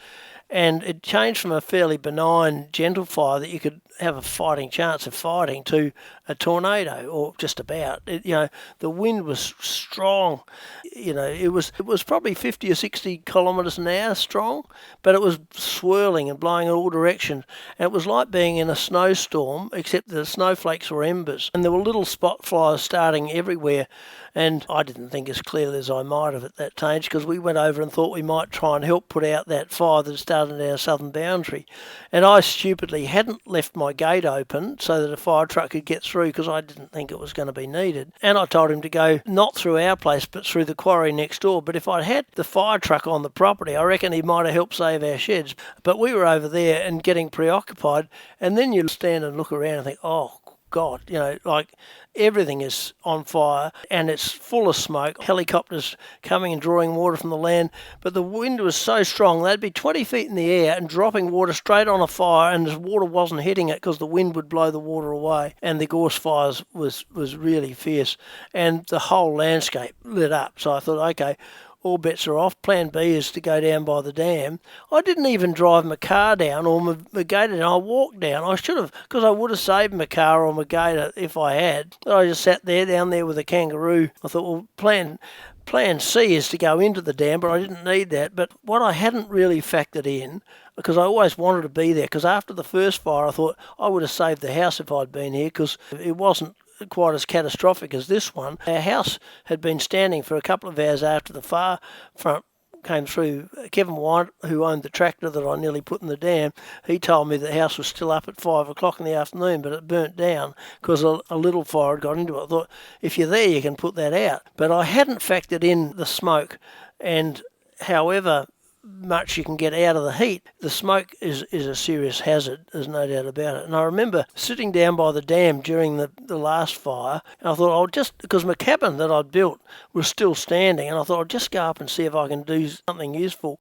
and it changed from a fairly benign, gentle fire that you could have a fighting chance of fighting to a tornado, or just about. The wind was strong. It was probably 50 or 60 kilometres an hour strong, but it was swirling and blowing in all directions. And it was like being in a snowstorm, except the snowflakes were embers, and there were little spot fires starting everywhere. And I didn't think as clearly as I might have at that stage, because we went over and thought we might try and help put out that fire that started in our southern boundary. And I stupidly hadn't left my gate open so that a fire truck could get through, because I didn't think it was going to be needed. And I told him to go not through our place but through the quarry next door. But if I'd had the fire truck on the property, I reckon he might have helped save our sheds. But we were over there and getting preoccupied, and then you stand and look around and think, oh God, like everything is on fire and it's full of smoke, helicopters coming and drawing water from the land, but the wind was so strong they'd be 20 feet in the air and dropping water straight on a fire, and the water wasn't hitting it because the wind would blow the water away, and the gorse fires was really fierce, and the whole landscape lit up. So I thought, okay, all bets are off. Plan B is to go down by the dam. I didn't even drive my car down or my gator down. I walked down. I should have, because I would have saved my car or my gator if I had. But I just sat down there with a kangaroo. I thought, well, plan C is to go into the dam, but I didn't need that. But what I hadn't really factored in, because I always wanted to be there, because after the first fire I thought I would have saved the house if I'd been here, because it wasn't quite as catastrophic as this one. Our house had been standing for a couple of hours after the fire front came through. Kevin White, who owned the tractor that I nearly put in the dam, he told me the house was still up at 5 o'clock in the afternoon, but it burnt down because a little fire had got into it. I thought, if you're there, you can put that out. But I hadn't factored in the smoke, and however much you can get out of the heat, the smoke is a serious hazard, there's no doubt about it. And I remember sitting down by the dam during the last fire, and I thought, I'll just, because my cabin that I'd built was still standing, and I thought I'll just go up and see if I can do something useful.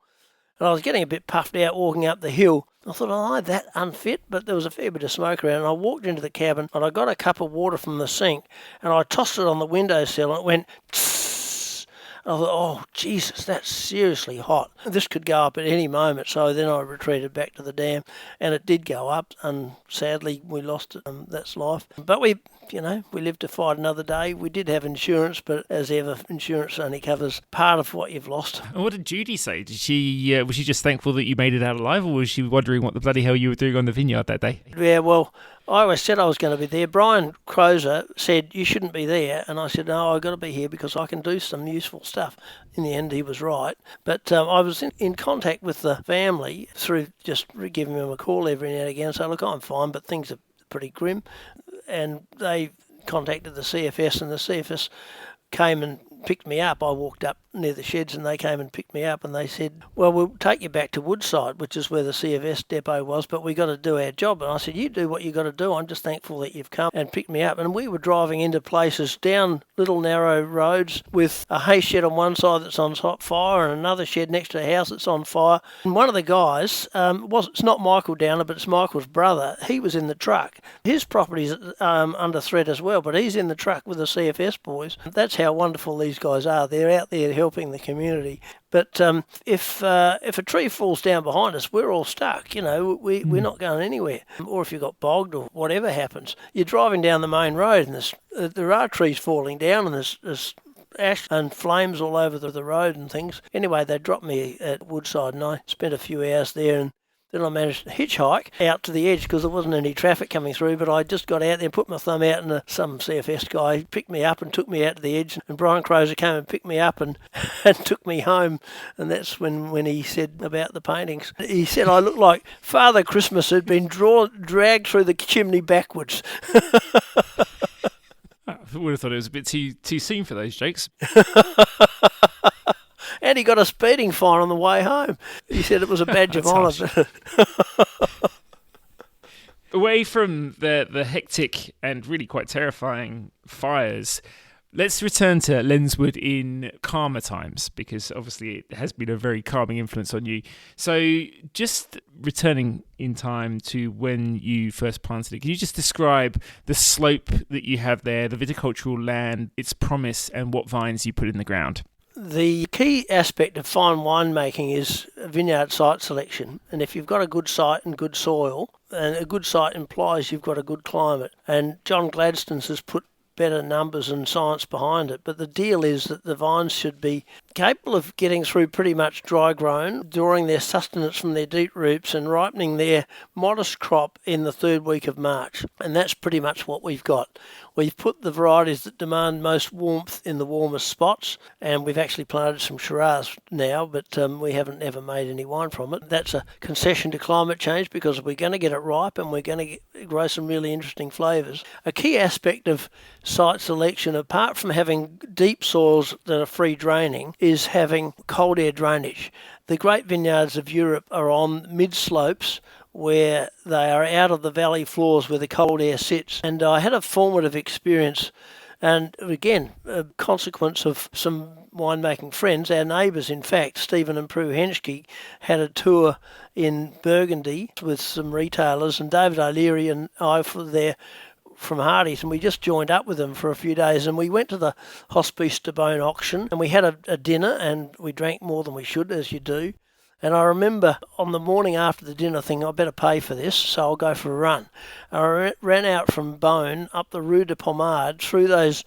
And I was getting a bit puffed out walking up the hill. I thought, am I that unfit? But there was a fair bit of smoke around, and I walked into the cabin, and I got a cup of water from the sink, and I tossed it on the windowsill, and it went tss. I thought, oh, Jesus, that's seriously hot. This could go up at any moment. So then I retreated back to the dam, and it did go up, and sadly we lost it. That's life. But we lived to fight another day. We did have insurance, but as ever, insurance only covers part of what you've lost. And what did Judy say? Did she was she just thankful that you made it out alive, or was she wondering what the bloody hell you were doing on the vineyard that day? Yeah, well, I always said I was going to be there. Brian Crozer said, you shouldn't be there. And I said, no, I've got to be here because I can do some useful stuff. In the end, he was right. But I was in contact with the family through just giving them a call every now and again. So, look, I'm fine, but things are pretty grim. And they contacted the CFS, and the CFS came and picked me up. I walked up near the sheds and they came and picked me up, and they said, well, we'll take you back to Woodside, which is where the CFS depot was, but we got to do our job. And I said, you do what you got to do. I'm just thankful that you've come and picked me up. And we were driving into places down little narrow roads with a hay shed on one side that's on hot fire and another shed next to the house that's on fire. And one of the guys, it's not Michael Downer, but it's Michael's brother, he was in the truck. His property's under threat as well, but he's in the truck with the CFS boys. That's how wonderful these guys are. They're out there helping the community. But if a tree falls down behind us, we're all stuck. We're not going anywhere. Or if you got bogged or whatever happens, you're driving down the main road and there are trees falling down and there's ash and flames all over the road and things. Anyway, they dropped me at Woodside and I spent a few hours there, and then I managed to hitchhike out to the edge because there wasn't any traffic coming through, but I just got out there and put my thumb out, and some CFS guy picked me up and took me out to the edge, and Brian Crozer came and picked me up and took me home. And that's when he said about the paintings. He said I looked like Father Christmas had been dragged through the chimney backwards. I would have thought it was a bit too soon for those jokes. And he got a speeding fine on the way home. He said it was a badge of honour. Away from the hectic and really quite terrifying fires, let's return to Lenswood in calmer times, because obviously it has been a very calming influence on you. So just returning in time to when you first planted it, can you just describe the slope that you have there, the viticultural land, its promise, and what vines you put in the ground? The key aspect of fine winemaking is vineyard site selection. And if you've got a good site and good soil, and a good site implies you've got a good climate. And John Gladstones has put better numbers and science behind it. But the deal is that the vines should be capable of getting through pretty much dry grown, drawing their sustenance from their deep roots and ripening their modest crop in the third week of March. And that's pretty much what we've got. We've put the varieties that demand most warmth in the warmest spots, and we've actually planted some Shiraz now, but we haven't ever made any wine from it. That's a concession to climate change because we're going to get it ripe and we're going to grow some really interesting flavours. A key aspect of site selection, apart from having deep soils that are free draining, is having cold air drainage. The great vineyards of Europe are on mid-slopes where they are out of the valley floors where the cold air sits. And I had a formative experience, and again, a consequence of some winemaking friends, our neighbours in fact, Stephen and Prue Henschke, had a tour in Burgundy with some retailers, and David O'Leary and I were there from Hardy's, and we just joined up with them for a few days, and we went to the Hospice de Beaune auction, and we had a dinner, and we drank more than we should, as you do. And I remember on the morning after the dinner thinking, I better pay for this, so I'll go for a run. And I ran out from Beaune up the Rue de Pommade through those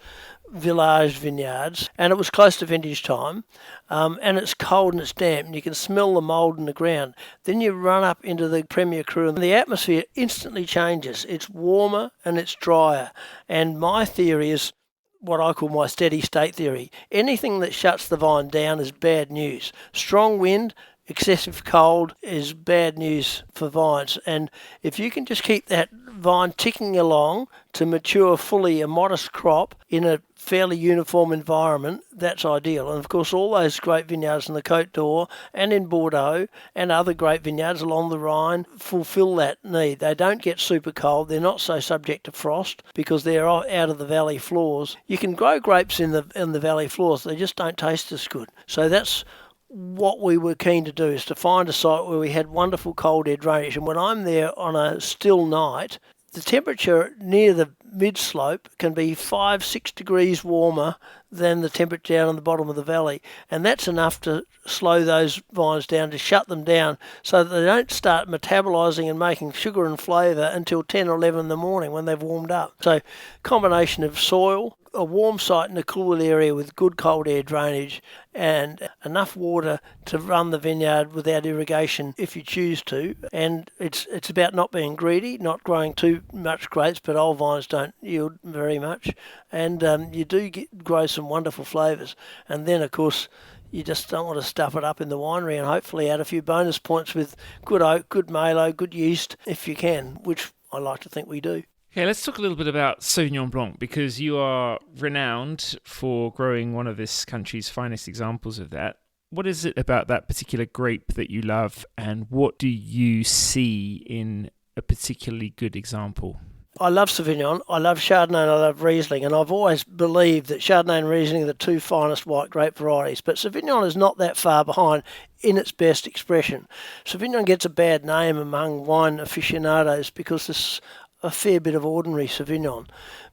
village vineyards, and it was close to vintage time, and it's cold and it's damp, and you can smell the mould in the ground. Then you run up into the Premier Cru, and the atmosphere instantly changes. It's warmer and it's drier, and my theory is what I call my steady state theory. Anything that shuts the vine down is bad news. Strong wind, excessive cold is bad news for vines, and if you can just keep that vine ticking along to mature fully a modest crop in a fairly uniform environment, that's ideal. And of course all those great vineyards in the Côte d'Or and in Bordeaux and other great vineyards along the Rhine fulfil that need. They don't get super cold, they're not so subject to frost because they're out of the valley floors. You can grow grapes in the valley floors, they just don't taste as good. So that's what we were keen to do, is to find a site where we had wonderful cold air drainage. And when I'm there on a still night, the temperature near the mid-slope can be 5-6 degrees warmer than the temperature down on the bottom of the valley. And that's enough to slow those vines down, to shut them down so that they don't start metabolising and making sugar and flavour until 10 or 11 in the morning when they've warmed up. So combination of soil, a warm site in a cool area with good cold air drainage, and enough water to run the vineyard without irrigation if you choose to. And it's about not being greedy, not growing too much grapes, but old vines don't yield very much, and you do grow some wonderful flavours. And then of course you just don't want to stuff it up in the winery, and hopefully add a few bonus points with good oak, good malo, good yeast if you can, which I like to think we do. Okay, let's talk a little bit about Sauvignon Blanc, because you are renowned for growing one of this country's finest examples of that. What is it about that particular grape that you love, and what do you see in a particularly good example? I love Sauvignon, I love Chardonnay, and I love Riesling, and I've always believed that Chardonnay and Riesling are the two finest white grape varieties, but Sauvignon is not that far behind in its best expression. Sauvignon gets a bad name among wine aficionados because there's a fair bit of ordinary Sauvignon,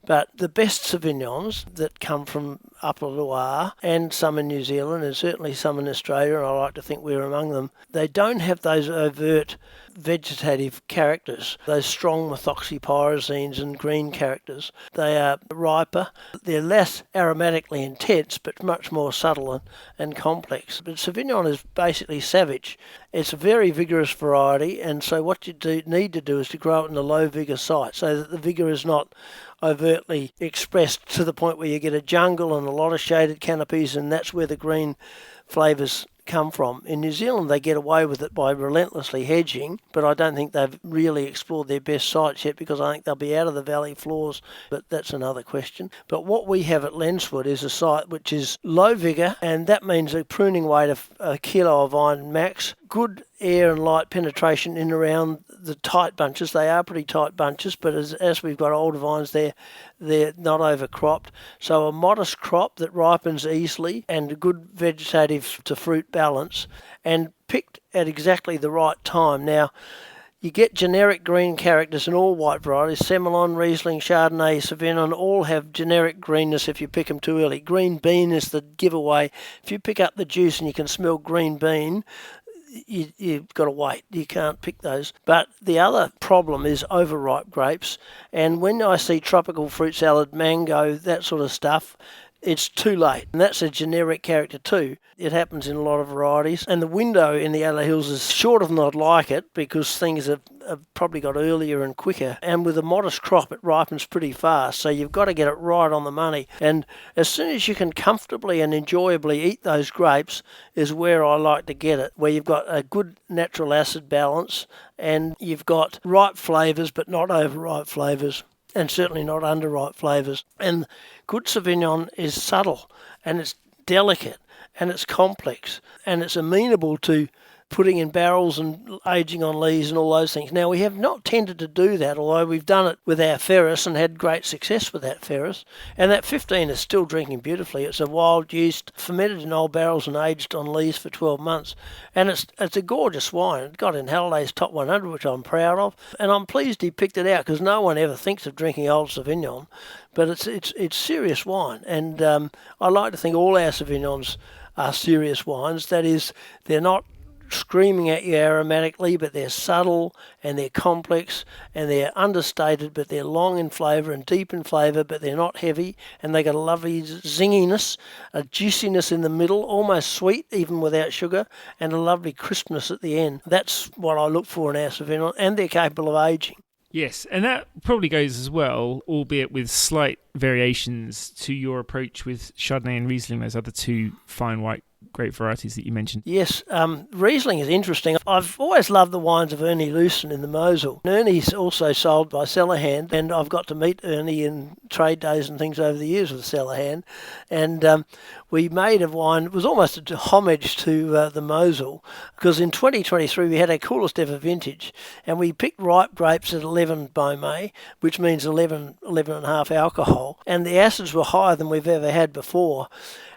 but the best Sauvignons that come from Upper Loire, and some in New Zealand and certainly some in Australia, and I like to think we're among them, they don't have those overt vegetative characters, those strong methoxypyrazines and green characters. They are riper, they're less aromatically intense but much more subtle and complex. But Sauvignon is basically savage. It's a very vigorous variety, and so what you need to do is to grow it in a low vigour site so that the vigour is not overtly expressed to the point where you get a jungle and a lot of shaded canopies, and that's where the green flavours come from. In New Zealand they get away with it by relentlessly hedging, but I don't think they've really explored their best sites yet because I think they'll be out of the valley floors, but that's another question. But what we have at Lenswood is a site which is low vigour, and that means a pruning weight of a kilo of vine max, good air and light penetration in around the tight bunches. They are pretty tight bunches, but as we've got older vines they're not overcropped. So a modest crop that ripens easily and a good vegetative to fruit balance, and picked at exactly the right time. Now, you get generic green characters in all white varieties. Semillon, Riesling, Chardonnay, Sauvignon all have generic greenness if you pick them too early. Green bean is the giveaway. If you pick up the juice and you can smell green bean, you've got to wait. You can't pick those. But the other problem is overripe grapes. And when I see tropical fruit salad, mango, that sort of stuff, it's too late. And that's a generic character too. It happens in a lot of varieties. And the window in the Adelaide Hills is shorter than I'd like it because things have probably got earlier and quicker. And with a modest crop, it ripens pretty fast. So you've got to get it right on the money. And as soon as you can comfortably and enjoyably eat those grapes is where I like to get it, where you've got a good natural acid balance and you've got ripe flavours but not overripe flavours, and certainly not underripe flavours. And good Sauvignon is subtle, and it's delicate, and it's complex, and it's amenable to putting in barrels and aging on lees and all those things. Now, we have not tended to do that, although we've done it with our Ferris and had great success with that Ferris. And that 15 is still drinking beautifully. It's a wild yeast, fermented in old barrels and aged on lees for 12 months. And it's a gorgeous wine. It got in Halliday's Top 100, which I'm proud of. And I'm pleased he picked it out, because no one ever thinks of drinking old Sauvignon. But it's serious wine. And I like to think all our Sauvignons are serious wines. That is, they're not screaming at you aromatically, but they're subtle and they're complex and they're understated, but they're long in flavour and deep in flavour, but they're not heavy, and they got a lovely zinginess, a juiciness in the middle, almost sweet even without sugar, and a lovely crispness at the end. That's what I look for in our Sauvignon, and they're capable of aging. Yes, and that probably goes as well, albeit with slight variations, to your approach with Chardonnay and Riesling, those other two fine white grape varieties that you mentioned. Yes, Riesling is interesting. I've always loved the wines of Ernie Lewson in the Mosel. Ernie's also sold by Cellarhand, and I've got to meet Ernie in trade days and things over the years with Cellarhand. And we made a wine, it was almost a homage to the Mosel, because in 2023 we had our coolest ever vintage, and we picked ripe grapes at 11 Beaumet, which means 11.5 alcohol, and the acids were higher than we've ever had before.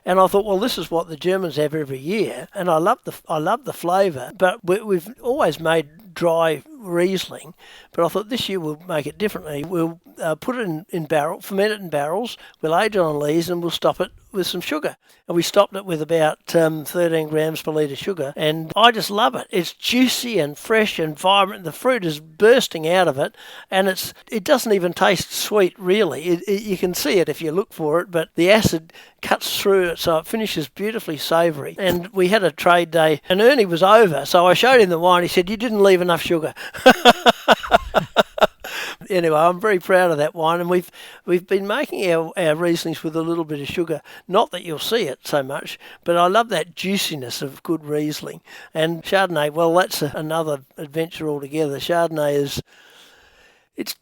And I thought, well, this is what the Germans have every year, and I love the flavour. But we've always made dry Riesling, but I thought this year we'll make it differently. We'll put it in barrel, ferment it in barrels. We'll age it on lees, and we'll stop it with some sugar. And we stopped it with about 13 grams per litre sugar, and I just love it. It's juicy and fresh and vibrant. The fruit is bursting out of it, and it doesn't even taste sweet, really. You can see it if you look for it, but the acid cuts through it, so it finishes beautifully savoury. And we had a trade day, and Ernie was over, so I showed him the wine. He said, "You didn't leave enough sugar." Anyway, I'm very proud of that wine, and we've been making our Rieslings with a little bit of sugar. Not that you'll see it so much, but I love that juiciness of good Riesling. And Chardonnay, well, that's another adventure altogether. Chardonnay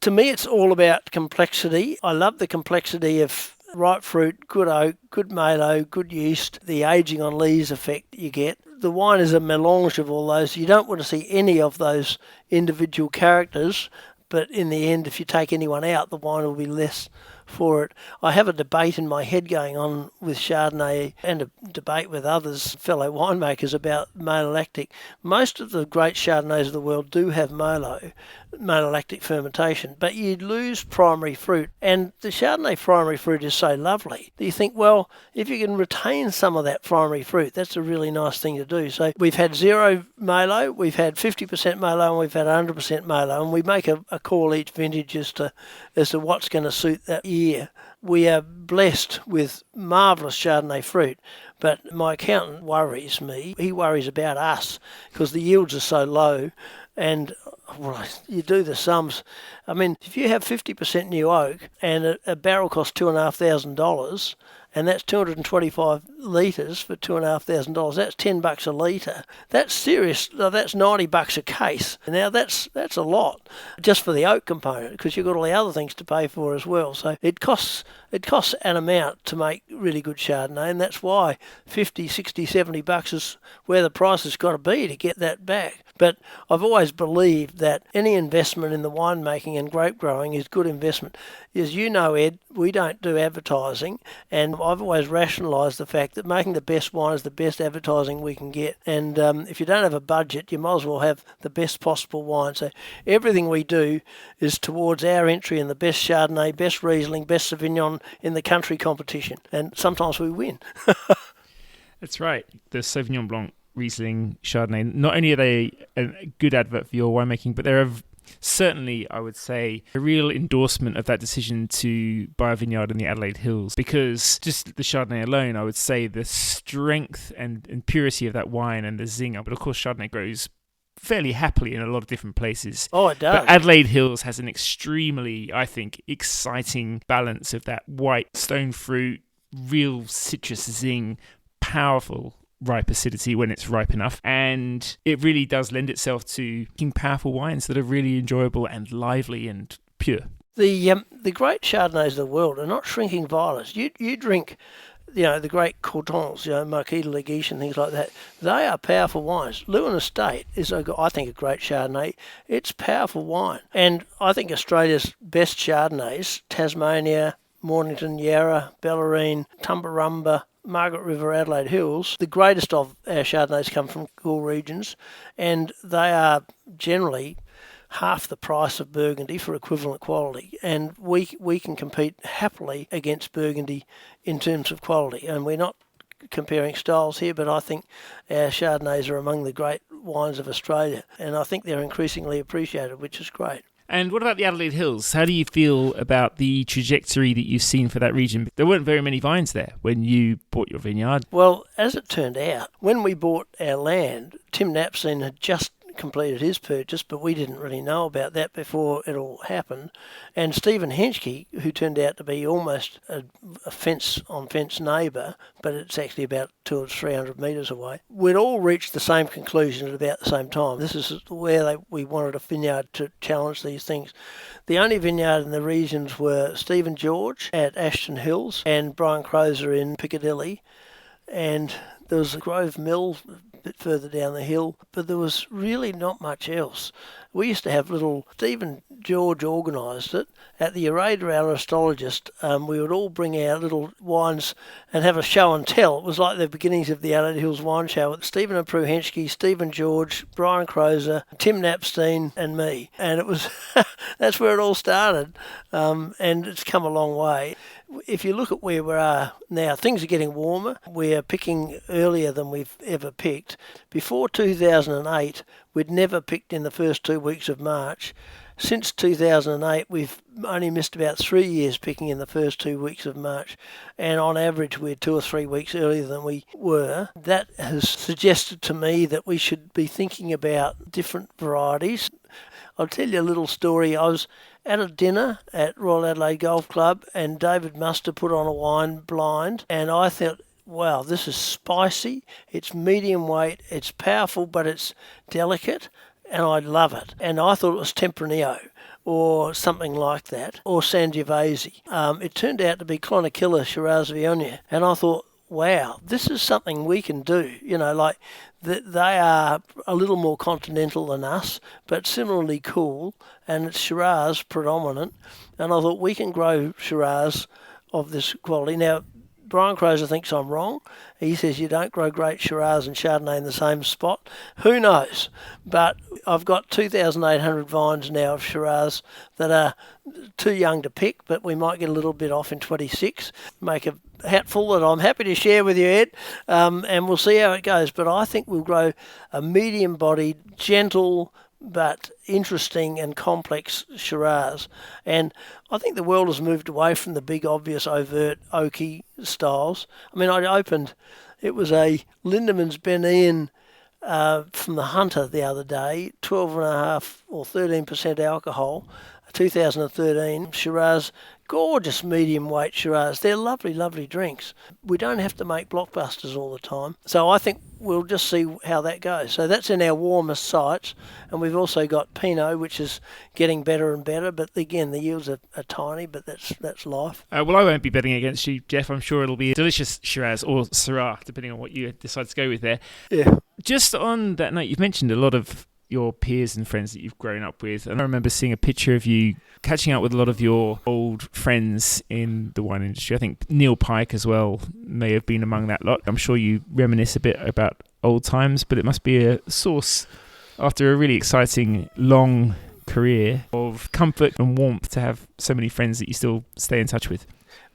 to me, it's all about complexity. I love the complexity of ripe fruit, good oak, good malo, good yeast, the aging on lees effect you get. The wine is a melange of all those. You don't want to see any of those individual characters, but in the end, if you take anyone out, the wine will be less for it. I have a debate in my head going on with Chardonnay, and a debate with others, fellow winemakers, about malolactic. Most of the great Chardonnays of the world do have malolactic fermentation, but you lose primary fruit, and the Chardonnay primary fruit is so lovely that you think, well, if you can retain some of that primary fruit, that's a really nice thing to do. So we've had 0 malo, we've had 50% malo, and we've had 100% malo, and we make a call each vintage as to what's going to suit that year. We are blessed with marvellous Chardonnay fruit, but my accountant worries me. He worries about us because the yields are so low, and well, you do the sums. I mean, if you have 50% new oak and a barrel costs $2,500, and that's 225 litres for $2,500. That's $10 a litre. That's serious. That's $90 a case. Now that's a lot just for the oak component, because you've got all the other things to pay for as well. So it costs an amount to make really good Chardonnay, and that's why $50, $60, $70 is where the price has got to be to get that back. But I've always believed that any investment in the winemaking and grape growing is good investment. As you know, Ed, we don't do advertising, and I've always rationalised the fact that making the best wine is the best advertising we can get. And if you don't have a budget, you might as well have the best possible wine. So everything we do is towards our entry in the best Chardonnay, best Riesling, best Sauvignon in the country competition. And sometimes we win. That's right. The Sauvignon Blanc, Riesling, Chardonnay, not only are they a good advert for your winemaking, but they're certainly, I would say, a real endorsement of that decision to buy a vineyard in the Adelaide Hills, because just the Chardonnay alone, I would say the strength and purity of that wine and the zinger, but of course Chardonnay grows fairly happily in a lot of different places. Oh, it does. But Adelaide Hills has an extremely, I think, exciting balance of that white stone fruit, real citrus zing, powerful ripe acidity when it's ripe enough, and it really does lend itself to making powerful wines that are really enjoyable and lively and pure. The great Chardonnays of the world are not shrinking violets. You drink the great Cortons, Marquis de Laguiche and things like that, they are powerful wines. Lewin Estate is, I think, a great Chardonnay. It's powerful wine. And I think Australia's best Chardonnays, Tasmania, Mornington, Yarra, Bellarine, Tumbarumba, Margaret River, Adelaide Hills, the greatest of our Chardonnays come from cool regions, and they are generally half the price of Burgundy for equivalent quality, and we can compete happily against Burgundy in terms of quality. And we're not comparing styles here, but I think our Chardonnays are among the great wines of Australia, and I think they're increasingly appreciated, which is great. And what about the Adelaide Hills? How do you feel about the trajectory that you've seen for that region? There weren't very many vines there when you bought your vineyard. Well, as it turned out, when we bought our land, Tim Knapstein had just completed his purchase, but we didn't really know about that before it all happened. And Stephen Henschke, who turned out to be almost a fence-on-fence neighbour, but it's actually about 200 or 300 metres away, we'd all reached the same conclusion at about the same time. This is where we wanted a vineyard to challenge these things. The only vineyard in the regions were Stephen George at Ashton Hills and Brian Crozer in Piccadilly, and there was a Grove Mill bit further down the hill, but there was really not much else. We used to have Stephen George organised it. At the Arada Aristologist, we would all bring our little wines and have a show and tell. It was like the beginnings of the Adelaide Hills Wine Show with Stephen and Prue Henschke, Stephen George, Brian Crozer, Tim Knapstein and me. And it was that's where it all started, and it's come a long way. If you look at where we are now, things are getting warmer. We're picking earlier than we've ever picked. Before 2008, we'd never picked in the first 2 weeks of March. Since 2008, we've only missed about 3 years picking in the first 2 weeks of March. And on average, we're 2 or 3 weeks earlier than we were. That has suggested to me that we should be thinking about different varieties. I'll tell you a little story. I was at a dinner at Royal Adelaide Golf Club, and David Muster put on a wine blind, and I thought, wow, this is spicy, it's medium weight, it's powerful, but it's delicate, and I love it. And I thought it was Tempranillo or something like that, or Sangiovese. It turned out to be Clonakilla Shiraz Viognier, and I thought, wow, this is something we can do. They are a little more continental than us, but similarly cool, and it's Shiraz predominant. And I thought we can grow Shiraz of this quality. Now, Brian Crozer thinks I'm wrong. He says you don't grow great Shiraz and Chardonnay in the same spot. Who knows? But I've got 2,800 vines now of Shiraz that are too young to pick, but we might get a little bit off in 26. Make a hatful that I'm happy to share with you, Ed, and we'll see how it goes. But I think we'll grow a medium-bodied, gentle, but interesting and complex Shiraz. And I think the world has moved away from the big, obvious, overt, oaky styles. I mean, it was a Lindemans Ben Ian from the Hunter the other day, 12.5 or 13% alcohol, 2013 Shiraz, gorgeous medium weight Shiraz. They're lovely, lovely drinks. We don't have to make blockbusters all the time. So I think we'll just see how that goes. So that's in our warmest sites. And we've also got Pinot, which is getting better and better. But again, the yields are tiny, but that's life. Well, I won't be betting against you, Geoff. I'm sure it'll be a delicious Shiraz or Syrah, depending on what you decide to go with there. Yeah. Just on that note, you've mentioned a lot of your peers and friends that you've grown up with. And I remember seeing a picture of you catching up with a lot of your old friends in the wine industry. I think Neil Pike as well may have been among that lot. I'm sure you reminisce a bit about old times, but it must be a source after a really exciting, long career of comfort and warmth to have so many friends that you still stay in touch with.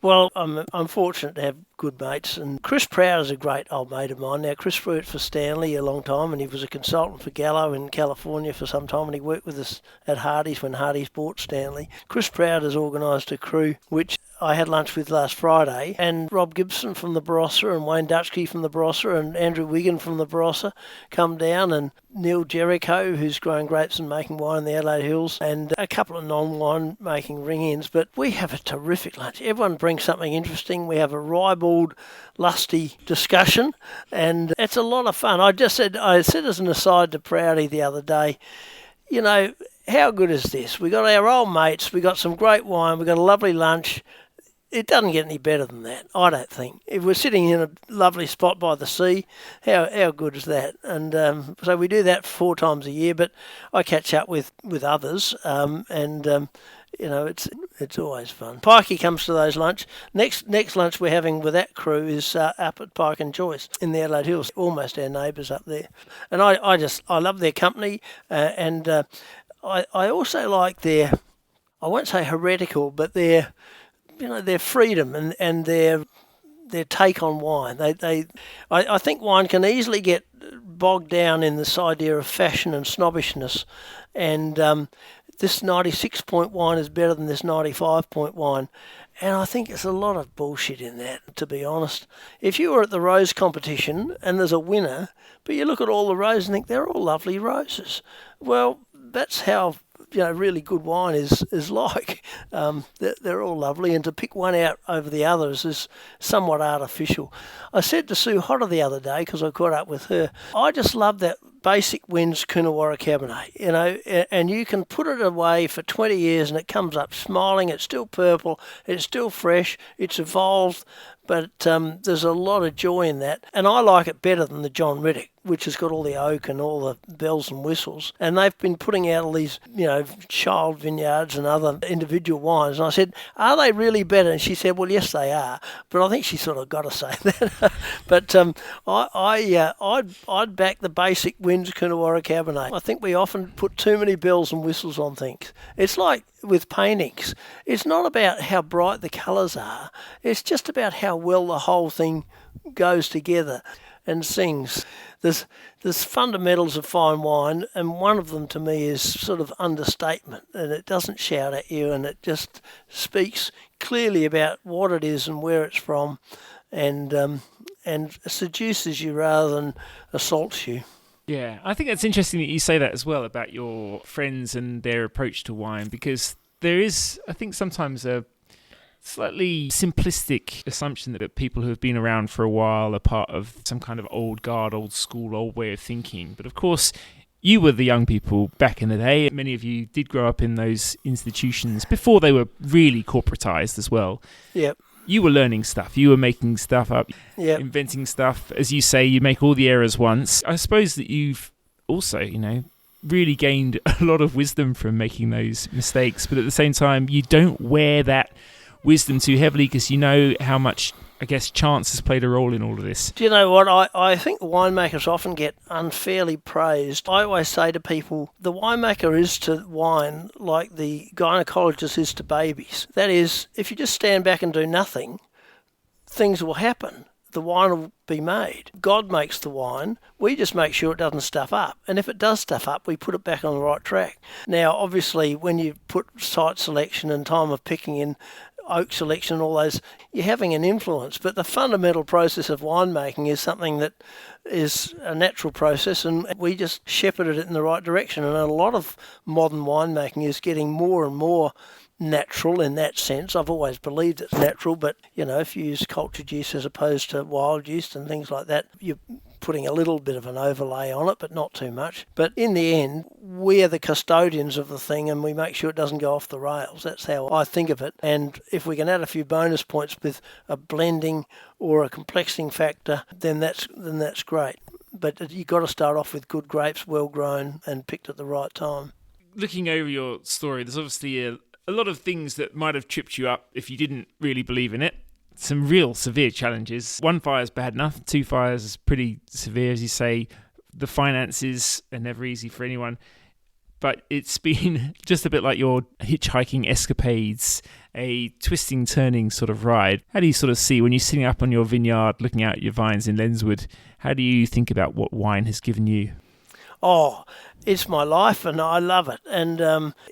Well, I'm fortunate to have good mates, and Chris Proud is a great old mate of mine. Now, Chris worked for Stanley a long time, and he was a consultant for Gallo in California for some time, and he worked with us at Hardy's when Hardy's bought Stanley. Chris Proud has organised a crew, which I had lunch with last Friday, and Rob Gibson from the Barossa and Wayne Dutchke from the Barossa and Andrew Wigan from the Barossa come down, and Neil Jericho, who's growing grapes and making wine in the Adelaide Hills, and a couple of non-wine making ring-ins. But we have a terrific lunch. Everyone brings something interesting. We have a ribald, lusty discussion, and it's a lot of fun. I said as an aside to Proudy the other day, how good is this? We got our old mates, we got some great wine, we got a lovely lunch. it doesn't get any better than that, I don't think. If we're sitting in a lovely spot by the sea, how good is that? And so we do that 4 times a year, but I catch up with others, it's always fun. Pikey comes to those lunch. Next lunch we're having with that crew is up at Pike and Joyce in the Adelaide Hills, almost our neighbours up there. And I love their company, and I also like their, I won't say heretical, but their freedom and their take on wine. I think wine can easily get bogged down in this idea of fashion and snobbishness, and this 96 point wine is better than this 95 point wine. And I think there's a lot of bullshit in that, to be honest. If you were at the rose competition and there's a winner, but you look at all the roses and think they're all lovely roses, well, that's how really good wine is like. They're all lovely, and to pick one out over the others is somewhat artificial. I said to Sue Hodder the other day, because I caught up with her, I just love that basic Wins Coonawarra Cabernet, and you can put it away for 20 years and it comes up smiling. It's still purple, it's still fresh, it's evolved, but there's a lot of joy in that, and I like it better than the John Riddoch, which has got all the oak and all the bells and whistles. And they've been putting out all these, child vineyards and other individual wines. And I said, are they really better? And she said, well, yes, they are. But I think she sort of got to say that. But I'd back the basic Wins Coonawarra Cabernet. I think we often put too many bells and whistles on things. It's like with paintings. It's not about how bright the colours are. It's just about how well the whole thing goes together and sings. There's fundamentals of fine wine, and one of them to me is sort of understatement, and it doesn't shout at you, and it just speaks clearly about what it is and where it's from, and seduces you rather than assaults you. Yeah, I think it's interesting that you say that as well about your friends and their approach to wine, because there is, I think, sometimes a slightly simplistic assumption that people who have been around for a while are part of some kind of old guard, old school, old way of thinking. But of course, you were the young people back in the day. Many of you did grow up in those institutions before they were really corporatized as well. Yep. You were learning stuff. You were making stuff up, yep. Inventing stuff. As you say, you make all the errors once. I suppose that you've also, really gained a lot of wisdom from making those mistakes. But at the same time, you don't wear that wisdom too heavily, because you know how much, I guess, chance has played a role in all of this. Do you know what? I think winemakers often get unfairly praised. I always say to people, the winemaker is to wine like the gynecologist is to babies. That is, if you just stand back and do nothing, things will happen. The wine will be made. God makes the wine. We just make sure it doesn't stuff up. And if it does stuff up, we put it back on the right track. Now, obviously, when you put site selection and time of picking in, oak selection, all those, you're having an influence. But the fundamental process of winemaking is something that is a natural process, and we just shepherded it in the right direction. And a lot of modern winemaking is getting more and more natural in that sense. I've always believed it's natural, but if you use cultured yeast as opposed to wild yeast and things like that, you're putting a little bit of an overlay on it, but not too much. But in the end, we're the custodians of the thing, and we make sure it doesn't go off the rails. That's how I think of it. And if we can add a few bonus points with a blending or a complexing factor, then that's great. But you've got to start off with good grapes, well grown and picked at the right time. Looking over your story, there's obviously a lot of things that might have tripped you up if you didn't really believe in it. Some real severe challenges. 1 fire is bad enough. 2 fires is pretty severe, as you say. The finances are never easy for anyone. But it's been just a bit like your hitchhiking escapades, a twisting, turning sort of ride. How do you sort of see, when you're sitting up on your vineyard looking out at your vines in Lenswood, how do you think about what wine has given you? Oh, it's my life and I love it. And,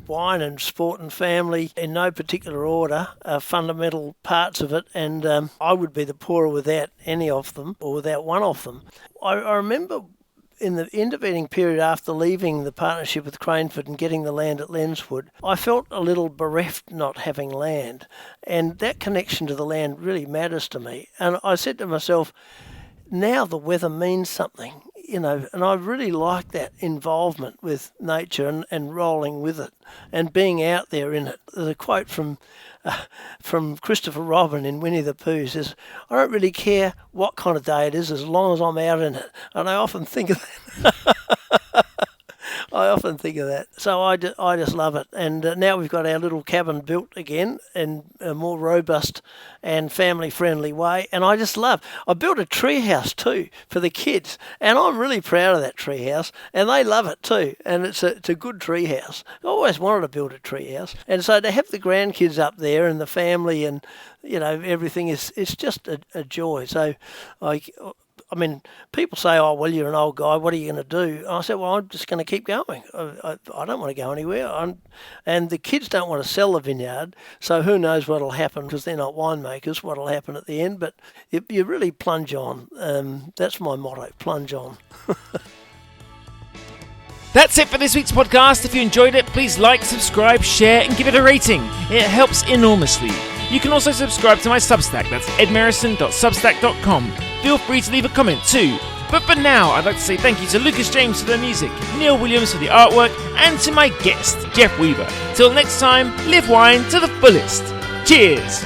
wine and sport and family, in no particular order, are fundamental parts of it, and I would be the poorer without any of them, or without one of them. I remember in the intervening period after leaving the partnership with Craneford and getting the land at Lenswood, I felt a little bereft not having land, and that connection to the land really matters to me. And I said to myself, now the weather means something. and I really like that involvement with nature and rolling with it and being out there in it. There's a quote from Christopher Robin in Winnie the Pooh says, "I don't really care what kind of day it is as long as I'm out in it." And I often think of that. So I just love it. And now we've got our little cabin built again in a more robust and family-friendly way. And I just love. I built a tree house too for the kids, and I'm really proud of that tree house. And they love it too. And it's a good tree house. I always wanted to build a tree house, and so to have the grandkids up there and the family and everything it's just a joy. So I mean, people say, "Oh, well, you're an old guy. What are you going to do?" I said, "Well, I'm just going to keep going. I don't want to go anywhere." And the kids don't want to sell the vineyard, so who knows what will happen because they're not winemakers, what will happen at the end. But you really plunge on. That's my motto, plunge on. That's it for this week's podcast. If you enjoyed it, please like, subscribe, share, and give it a rating. It helps enormously. You can also subscribe to my Substack. That's edmarison.substack.com. Feel free to leave a comment too. But for now, I'd like to say thank you to Lucas James for the music, Neil Williams for the artwork, and to my guest, Geoff Weaver. Till next time, live wine to the fullest. Cheers!